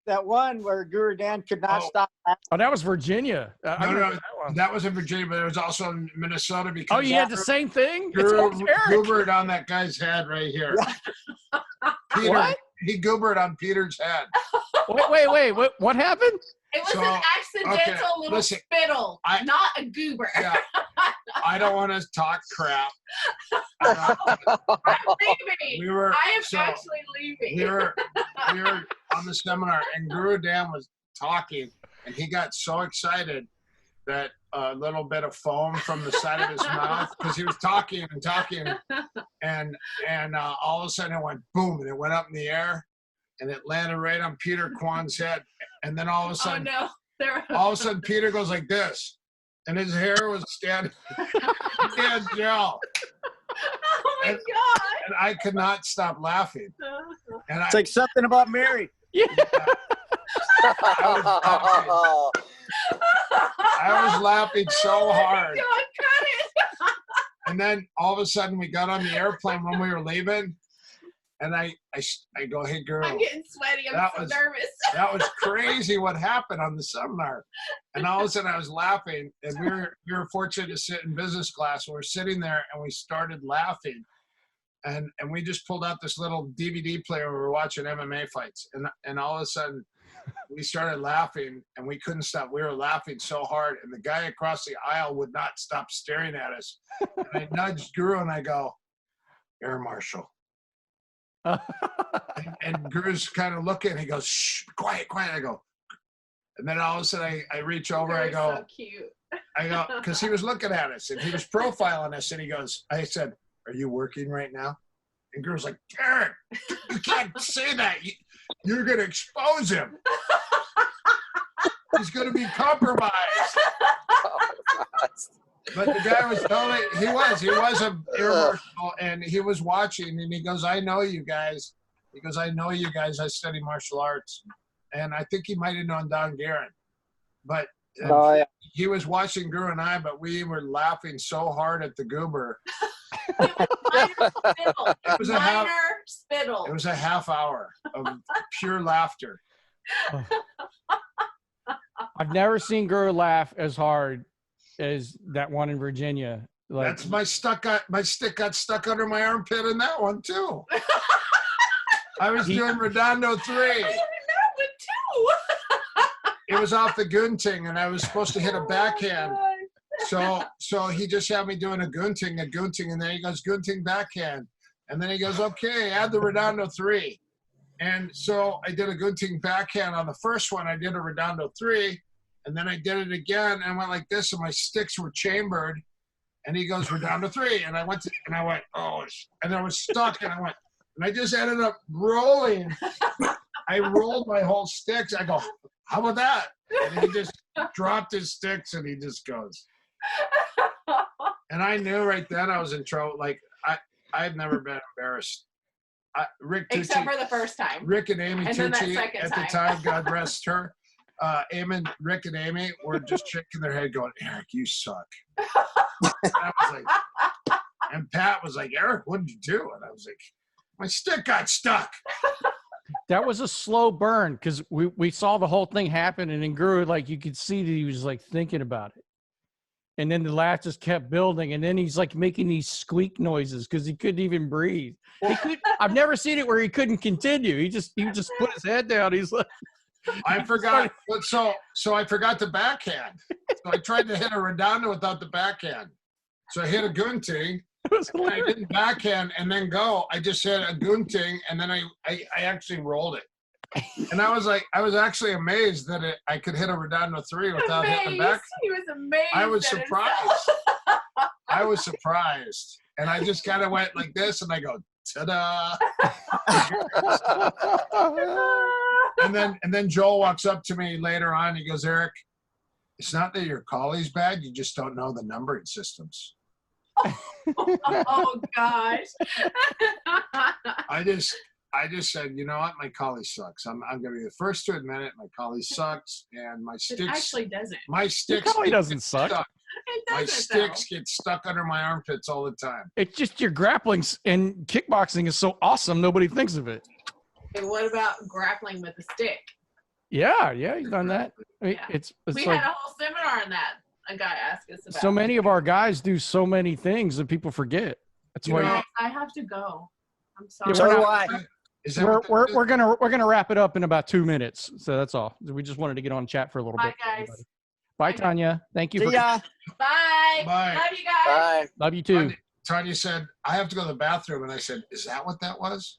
that one where Guru Dan could not stop laughing. Oh, that was Virginia. I remember No, that one. that was in Virginia, but it was also in Minnesota because Oh, you had the same thing? Guru It's Erik. goobered on that guy's head right here. Peter, What? He goobered on Peter's head. Wait. What happened? It was So, an accidental little listen, spittle, not a goober. Yeah, I don't want to talk crap. I'm leaving. We were. I am so, actually leaving. we were on the seminar, and Guru Dan was talking, and he got so excited that a little bit of foam from the side of his mouth, because he was talking, and all of a sudden it went boom, and it went up in the air, and it landed right on Peter Kwan's head, and then all of a sudden, all of a sudden Peter goes like this, and his hair was standing, he had gel. Oh my God. And I could not stop laughing. And It's like something about Mary. Yeah. I was laughing so hard. God, cut it. And then all of a sudden we got on the airplane when we were leaving, and I go, hey girl, I'm getting sweaty. I'm so nervous. that was crazy what happened on the seminar. And all of a sudden I was laughing, and we were fortunate to sit in business class. We were sitting there and we started laughing. And we just pulled out this little DVD player. We were watching MMA fights, and all of a sudden we started laughing, and we couldn't stop. We were laughing so hard, and the guy across the aisle would not stop staring at us. And I nudged Guru and I go, Air Marshal. and Guru's kind of looking. He goes, shh, quiet. I go, and then all of a sudden I reach over. I go, so cute. I go, because he was looking at us and he was profiling us, and he goes, I said, are you working right now? And Guru's like, Erik, you can't say that. You're going to expose him. He's going to be compromised. But the guy was totally, he was a air marshal, and he was watching, and he goes, I know you guys. He goes, I know you guys. I study martial arts. And I think he might have known Don Guerin. But he was watching Guru and I, but we were laughing so hard at the goober. It was minor spittle. It was a half hour of pure laughter. Oh. I've never seen Guru laugh as hard as that one in Virginia. Like, that's my stick got stuck under my armpit in that one too. I was doing Redondo 3. I did that one too. It was off the gunting, and I was supposed to hit a backhand. So he just had me doing a gunting, and then he goes, gunting backhand. And then he goes, okay, add the Redondo 3. And so I did a gunting backhand on the first one. I did a Redondo 3, and then I did it again, and I went like this, and my sticks were chambered. And he goes, Redondo 3. And I went, oh, and I was stuck, and I just ended up rolling. I rolled my whole sticks. I go, how about that? And he just dropped his sticks, and he just goes. And I knew right then I was in trouble. Like, I've never been embarrassed. Rick Tucci, except for the first time. Rick and Amy Tucci at the time, God rest her. Rick and Amy were just shaking their head going, Erik, you suck. And Pat was like, Erik, what did you do? And I was like, my stick got stuck. that was a slow burn because we saw the whole thing happen, and then Guru, like, you could see that he was like thinking about it. And then the laugh just kept building, and then he's like making these squeak noises because he couldn't even breathe. I've never seen it where he couldn't continue. He just put his head down. He's like, I forgot. But so I forgot the backhand. So I tried to hit a redondo without the backhand. So I hit a gunting. And I didn't backhand and then go. I just hit a gunting and then I actually rolled it. And I was actually amazed that I could hit a redondo 3 without hitting the back. He was amazed. I was at surprised. I was surprised. And I just kind of went like this and I go, ta-da. and then Joel walks up to me later on. He goes, Erik, it's not that your collie's bad. You just don't know the numbering systems. Oh gosh. I just said, you know what, my collie sucks. I'm gonna be the first to admit it. My collie sucks, and my It sticks. actually doesn't. My Your sticks. collie doesn't suck. It My doesn't, sticks though. get stuck under my armpits all the time. It's just your grappling and kickboxing is so awesome. Nobody thinks of it. Okay, what about grappling with a stick? Yeah, you've done that. I mean, Yeah. it's We like had a whole seminar on that. A guy asked us about. so many of our guys do so many things that people forget. That's You why know, Guys, I have to go. I'm sorry. Yeah, So we're do not- I. Is that what that is? we're gonna wrap it up in about 2 minutes. So that's all. We just wanted to get on chat for a little Bye, bit. guys. Bye, Bye, guys. Tanya. Thank you See for ya. Bye. Bye. Love you guys. Bye. love you too. Tanya said, I have to go to the bathroom. And I said, is that what that was?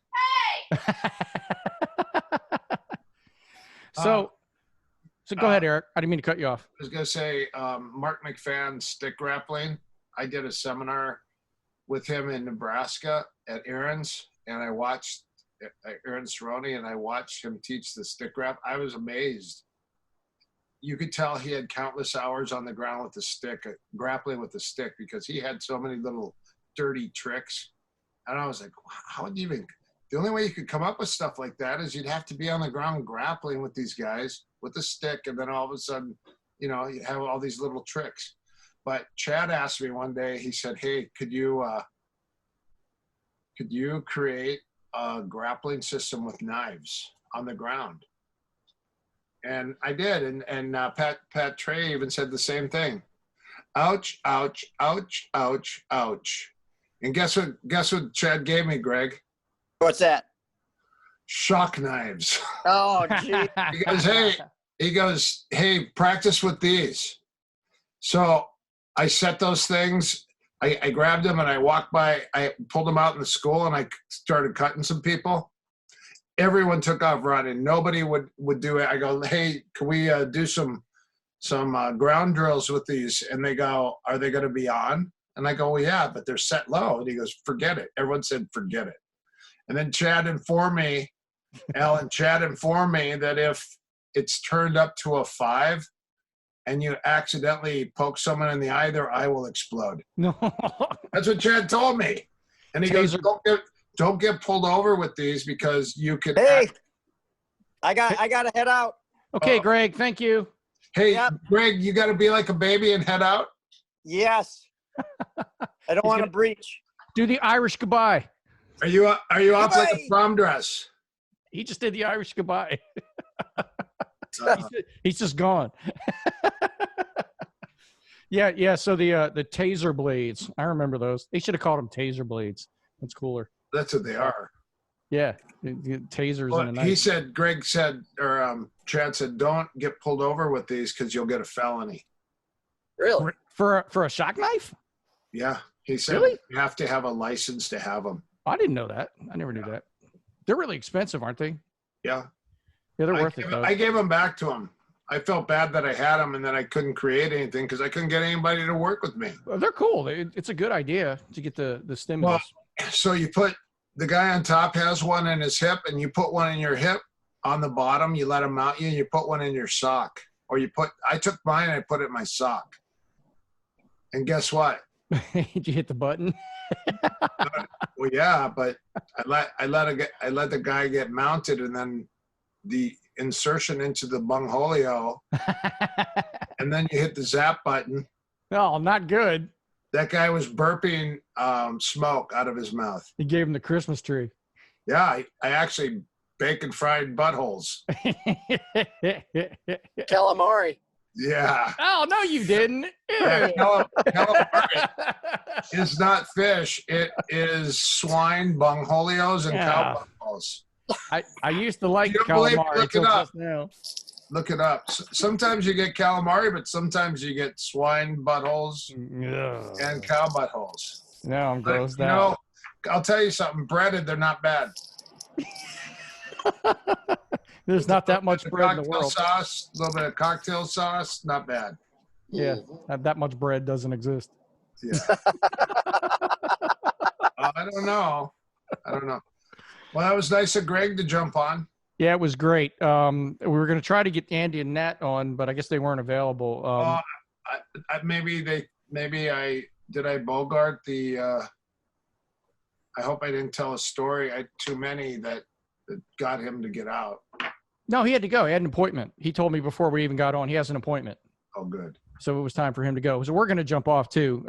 So go ahead, Erik. I didn't mean to cut you off. I was going to say, Mark McFadden, stick grappling. I did a seminar with him in Nebraska at Aaron's, and I watched Aaron Cerrone, and I watched him teach the stick grap. I was amazed. You could tell he had countless hours on the ground with the stick, grappling with the stick, because he had so many little dirty tricks. And I was like, wow, how would you even? The only way you could come up with stuff like that is you'd have to be on the ground grappling with these guys with a stick, and then all of a sudden, you have all these little tricks. But Chad asked me one day, he said, hey, could you create a grappling system with knives on the ground? And I did, and Pat Trey even said the same thing. Ouch, ouch, ouch, ouch, ouch. And guess what Chad gave me, Greg? What's that? Shock knives. Oh, gee. He goes, hey, practice with these. So I set those things. I grabbed them and I walked by. I pulled them out in the school and I started cutting some people. Everyone took off running. Nobody would do it. I go, hey, can we do some ground drills with these? And they go, are they going to be on? And I go, well, yeah, but they're set low. And he goes, forget it. Everyone said, forget it. And then Chad informed me that if it's turned up to a 5 and you accidentally poke someone in the eye, their eye will explode. No. That's what Chad told me. And he goes, don't get pulled over with these because you could. Hey, I got to head out. Okay, Greg. Thank you. Hey, Yep. Greg, you got to be like a baby and head out. Yes. I don't want to breach. Do the Irish goodbye. Are you out like a Goodbye. prom dress? He just did the Irish goodbye. Uh, He's just gone. Yeah. So the taser blades, I remember those. They should have called them taser blades. That's cooler. that's what they are. Yeah, the tasers Well, and a knife. Greg said, or Chad said, don't get pulled over with these because you'll get a felony. Really? For a shock knife? Yeah, he said Really? you have to have a license to have them. I didn't know that. I never knew that. They're really expensive, aren't they? Yeah, Yeah, they're worth it though. I gave them back to him. I felt bad that I had them and that I couldn't create anything because I couldn't get anybody to work with me. Well, they're cool. It's a good idea to get the stimulus. So you put the guy on top has one in his hip, and you put one in your hip. On the bottom, you let him mount you, and you put one in your sock. Or I took mine and I put it in my sock. And guess what? Did you hit the button? Well, yeah, but I let the guy get mounted, and then the insertion into the bungholio, and then you hit the zap button. Oh, not good. That guy was burping smoke out of his mouth. He gave him the Christmas tree. Yeah, I actually bacon fried buttholes. Calamari. Yeah. Oh, no, you didn't. Yeah, Ew. calamari is not fish. It is swine bungholios and Yeah. cow buttholes. I used to like You don't believe me? calamari Look until it up. just now. Look it up. Sometimes you get calamari, but sometimes you get swine buttholes and cow buttholes. No, I'm But, grossed you out. know, I'll tell you something. Breaded, they're not bad. There's not that much The bread in the cocktail world. sauce, a little bit of cocktail sauce, not bad. Yeah, that much bread doesn't exist. Yeah. I don't know. Well, that was nice of Greg to jump on. Yeah, it was great. We were going to try to get Andy and Nat on, but I guess they weren't available. Maybe I bogart the. I hope I didn't tell a story. I had too many that got him to get out. No, he had to go. He had an appointment. He told me before we even got on. He has an appointment. Oh, good. So it was time for him to go. So we're going to jump off too.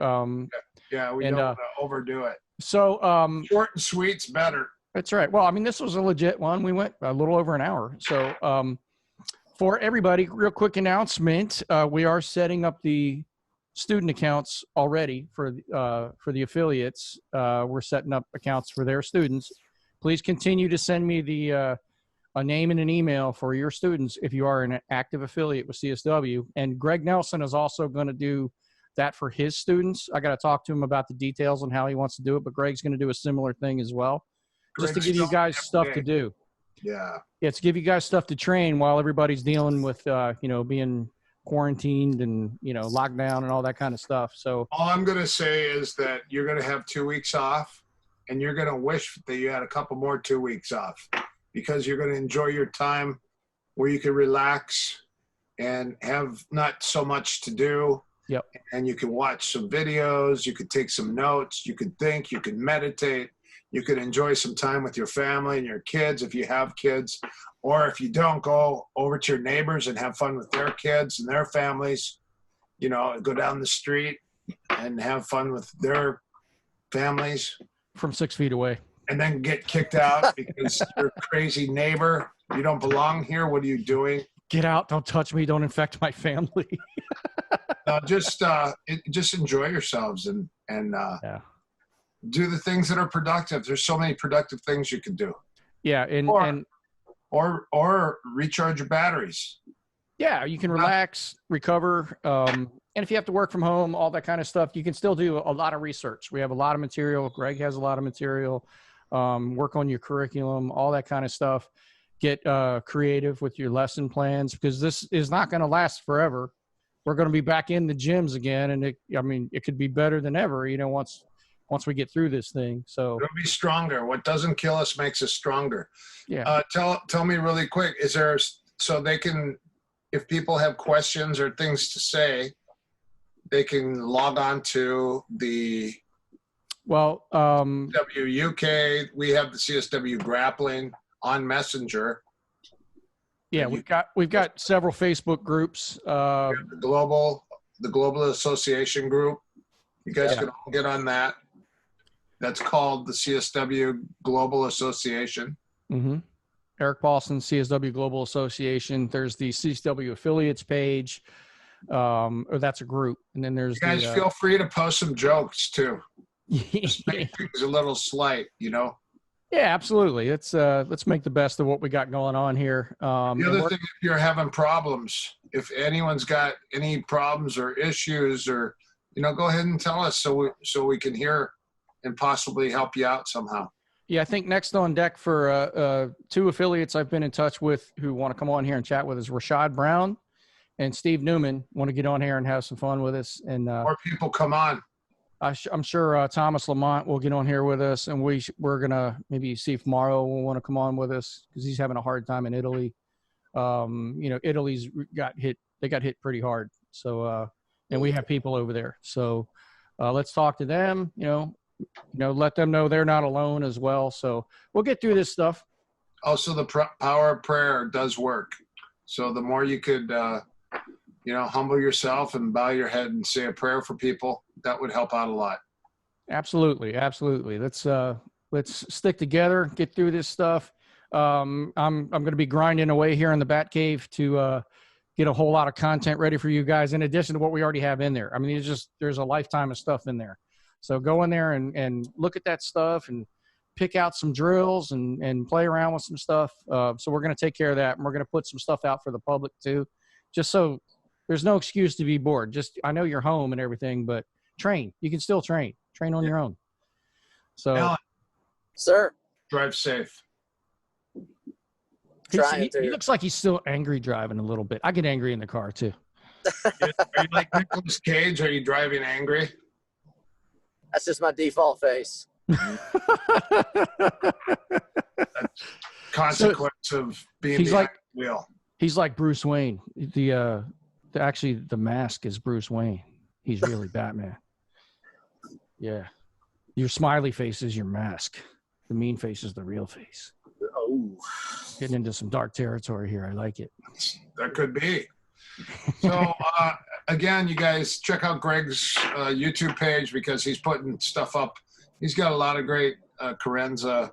Yeah, we and, don't want to overdo it. So Short and sweet's better. that's right. Well, I mean, this was a legit one. We went a little over an hour. So for everybody, real quick announcement: we are setting up the student accounts already for the affiliates. We're setting up accounts for their students. Please continue to send me a name and an email for your students if you are an active affiliate with CSW. And Greg Nelson is also going to do that for his students. I got to talk to him about the details on how he wants to do it, but Greg's going to do a similar thing as well, just to give you guys stuff to do. Yeah. Yeah, to give you guys stuff to train while everybody's dealing with, being quarantined and, locked down and all that kind of stuff. So All I'm going to say is that you're going to have 2 weeks off, and you're going to wish that you had a couple more 2 weeks off, because you're going to enjoy your time where you can relax and have not so much to do. Yep. And you can watch some videos, you could take some notes, you could think, you could meditate, you could enjoy some time with your family and your kids if you have kids. Or if you don't, go over to your neighbors and have fun with their kids and their families. Go down the street and have fun with their families. from 6 feet away. And then get kicked out because you're a crazy neighbor. You don't belong here. What are you doing? Get out. Don't touch me. Don't infect my family. Just enjoy yourselves and do the things that are productive. There's so many productive things you can do. Yeah. Or recharge your batteries. Yeah, you can relax, recover. And if you have to work from home, all that kind of stuff, you can still do a lot of research. We have a lot of material. Greg has a lot of material. Work on your curriculum, all that kind of stuff. Get creative with your lesson plans, because this is not going to last forever. We're going to be back in the gyms again. And it could be better than ever, once we get through this thing. So It'll be stronger. What doesn't kill us makes us stronger. Yeah. Tell me really quick, so they can, if people have questions or things to say, they can log on to the CSWUK. We have the CSW grappling on Messenger. Yeah, we've got several Facebook groups. The global association group. You guys can all get on that. That's called the CSW Global Association. Mm-hmm. Erik Paulson, CSW Global Association. There's the CSW affiliates page, or that's a group. And then there's you guys feel free to post some jokes too. Just make things a little slight, Yeah, absolutely. Let's make the best of what we got going on here. The other thing, if you're having problems, if anyone's got any problems or issues, or go ahead and tell us so we can hear and possibly help you out somehow. Yeah, I think next on deck for 2 affiliates I've been in touch with who want to come on here and chat with us, Rashad Brown and Steve Newman, want to get on here and have some fun with us. And more people come on. I'm sure Thomas Lamont will get on here with us, and we're going to maybe see if Morrow will want to come on with us because he's having a hard time in Italy. Italy's got hit. They got hit pretty hard. So, and we have people over there. So let's talk to them, let them know they're not alone as well. So we'll get through this stuff. Also, the power of prayer does work. So the more you could, humble yourself and bow your head and say a prayer for people, that would help out a lot. Absolutely. Let's stick together, get through this stuff. I'm going to be grinding away here in the Bat Cave to get a whole lot of content ready for you guys, in addition to what we already have in there. I mean, there's a lifetime of stuff in there. So go in there and look at that stuff and pick out some drills and play around with some stuff. So we're going to take care of that, and we're going to put some stuff out for the public too, just so there's no excuse to be bored. Just, I know you're home and everything, but train. You can still train on your own. So, Alan, Sir, drive safe. he looks like he's still angry driving a little bit. I get angry in the car too. Are you like Nicolas Cage? Are you driving angry? That's just my default face. Consequence of being he's behind like the wheel. He's like Bruce Wayne. Actually, the mask is Bruce Wayne. He's really Batman. Yeah. Your smiley face is your mask. The mean face is the real face. Oh. Getting into some dark territory here. I like it. That could be. So, again, you guys check out Greg's YouTube page because he's putting stuff up. He's got a lot of great Carenza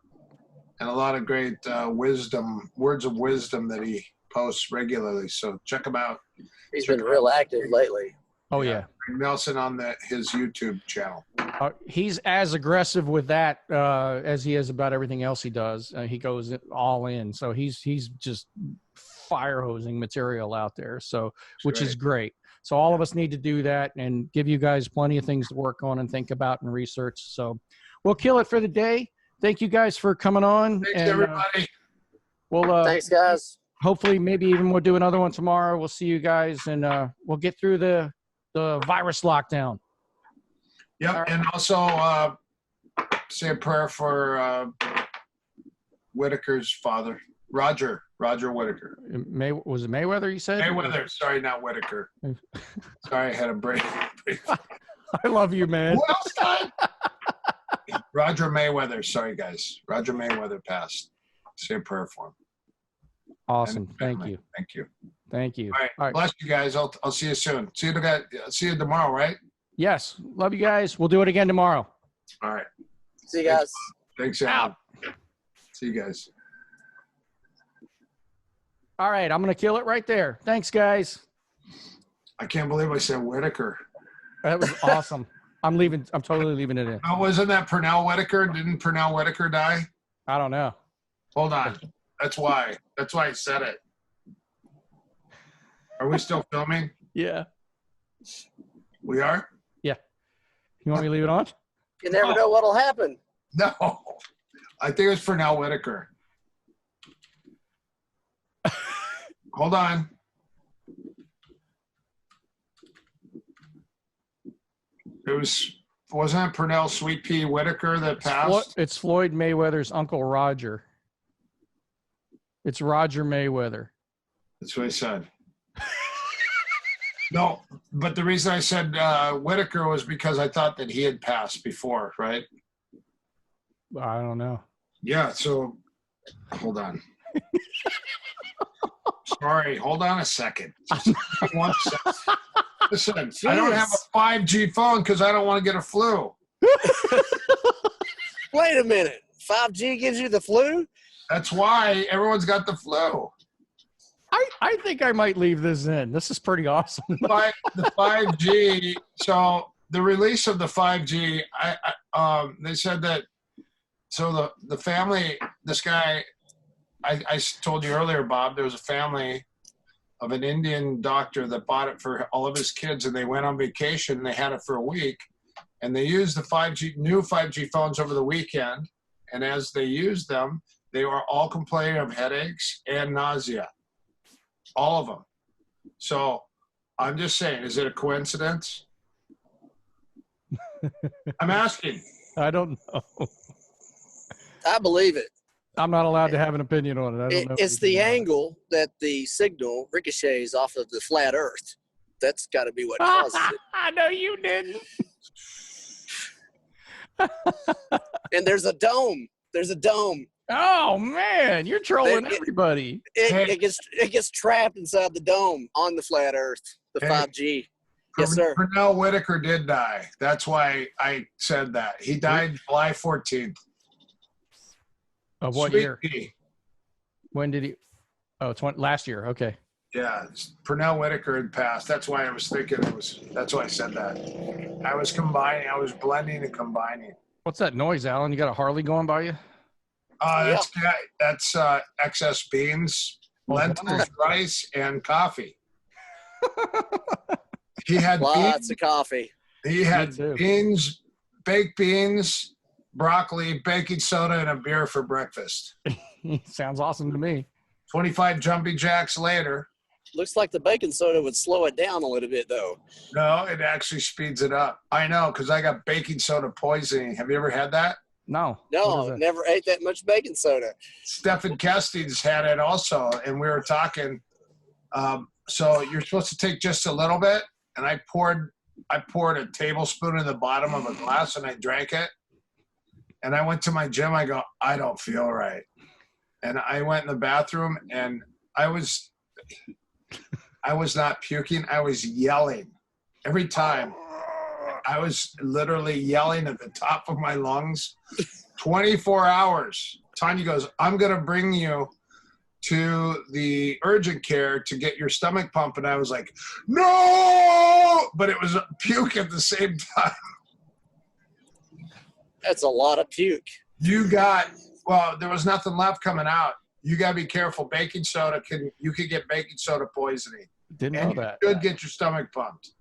and a lot of great words of wisdom that he posts regularly. So check him out. He's been real active lately. Oh, yeah. Greg Nelson on his YouTube channel. He's as aggressive with that as he is about everything else he does. He goes all in. So he's just fire hosing material out there. So, which is great. So all of us need to do that and give you guys plenty of things to work on and think about and research. So we'll kill it for the day. Thank you guys for coming on. Thanks, and, everybody. Thanks, guys. Hopefully, maybe even we'll do another one tomorrow. We'll see you guys, and we'll get through the virus lockdown. Yep, right. And also say a prayer for Whitaker's father, Roger Whitaker. Was it Mayweather you said? Mayweather, sorry, not Whitaker. Sorry, I had a break. I love you, man. Who else died? Roger Mayweather, sorry guys. Roger Mayweather passed. Say a prayer for him. Awesome. Thank you. Thank you. Thank you. All right. Bless you guys. I'll see you soon. See you tomorrow, right? Yes. Love you guys. We'll do it again tomorrow. All right. See you guys. Thanks, Alan. See you guys. All right. I'm going to kill it right there. Thanks, guys. I can't believe I said Whitaker. That was awesome. I'm totally leaving it in. Oh, wasn't that Pernell Whitaker? Didn't Pernell Whitaker die? I don't know. Hold on. That's why I said it. Are we still filming? Yeah. We are? Yeah. You want me to leave it on? You never know what'll happen. No. I think it was Pernell Whitaker. Hold on. Wasn't it Pernell Sweet Pea Whitaker that passed? It's Floyd Mayweather's uncle Roger. It's Roger Mayweather. That's what I said. No, but the reason I said Whitaker was because I thought that he had passed before, right? I don't know. Yeah, so hold on. Sorry, hold on a second. Just 1 second. Listen, jeez. I don't have a 5G phone because I don't want to get a flu. Wait a minute. 5G gives you the flu? That's why everyone's got the flu. I think I might leave this in. This is pretty awesome. The 5G, so the release of the 5G, they said that, so the family, this guy, I told you earlier, Bob, there was a family of an Indian doctor that bought it for all of his kids, and they went on vacation, and they had it for a week, and they used the new 5G phones over the weekend, and as they used them, they were all complaining of headaches and nausea. All of them. So I'm just saying, is it a coincidence? I'm asking. I don't know. I believe it. I'm not allowed to have an opinion on it. I don't know. It's the angle that the signal ricochets off of the flat Earth. That's got to be what causes it. I know you didn't. And there's a dome. There's a dome. Oh man, you're trolling everybody. It gets trapped inside the dome on the flat Earth. The 5G. Yes, sir. Pernell Whitaker did die. That's why I said that. He died July 14th. Of what year? When did he? Oh, it's last year. Okay. Yeah, Pernell Whitaker had passed. That's why I was thinking that's why I said that. I was blending and combining. What's that noise, Alan? You got a Harley going by you? That's excess beans, lentils, rice, and coffee. He had Lots of coffee. He had beans, baked beans, broccoli, baking soda, and a beer for breakfast. Sounds awesome to me. 25 jumping jacks later. Looks like the baking soda would slow it down a little bit, though. No, it actually speeds it up. I know, because I got baking soda poisoning. Have you ever had that? No. No, never ate that much baking soda. Stephen Kesting's had it also, and we were talking. So you're supposed to take just a little bit, and I poured a tablespoon in the bottom of a glass, and I drank it. And I went to my gym. I go, I don't feel right. And I went in the bathroom, and I was not puking. I was yelling every time. I was literally yelling at the top of my lungs. 24 hours. Tanya goes, I'm going to bring you to the urgent care to get your stomach pumped. And I was like, no! But it was puke at the same time. That's a lot of puke. There was nothing left coming out. You got to be careful. Baking soda you could get baking soda poisoning. Didn't know that. You could get your stomach pumped.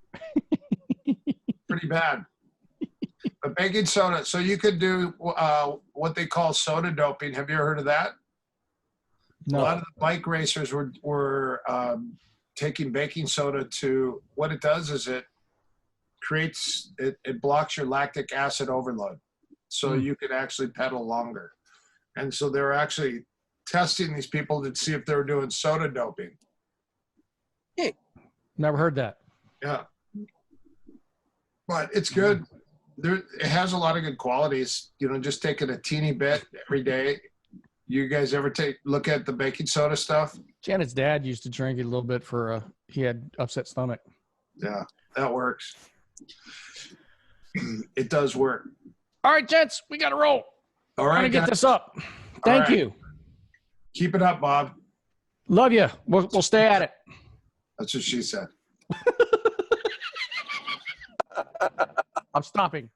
Pretty bad. But baking soda, so you could do what they call soda doping. Have you ever heard of that? No. A lot of the bike racers were taking baking soda to, what it does is it blocks your lactic acid overload. So you can actually pedal longer. And so they were actually testing these people to see if they were doing soda doping. Hey. Never heard that. Yeah. But it's good. It has a lot of good qualities. Just taking a teeny bit every day. You guys ever look at the baking soda stuff? Janet's dad used to drink it a little bit he had upset stomach. Yeah, that works. It does work. All right, gents, we got to roll. All right, I'm going to get this up. Thank you. Keep it up, Bob. Love you. We'll stay at it. That's what she said. I'm stopping.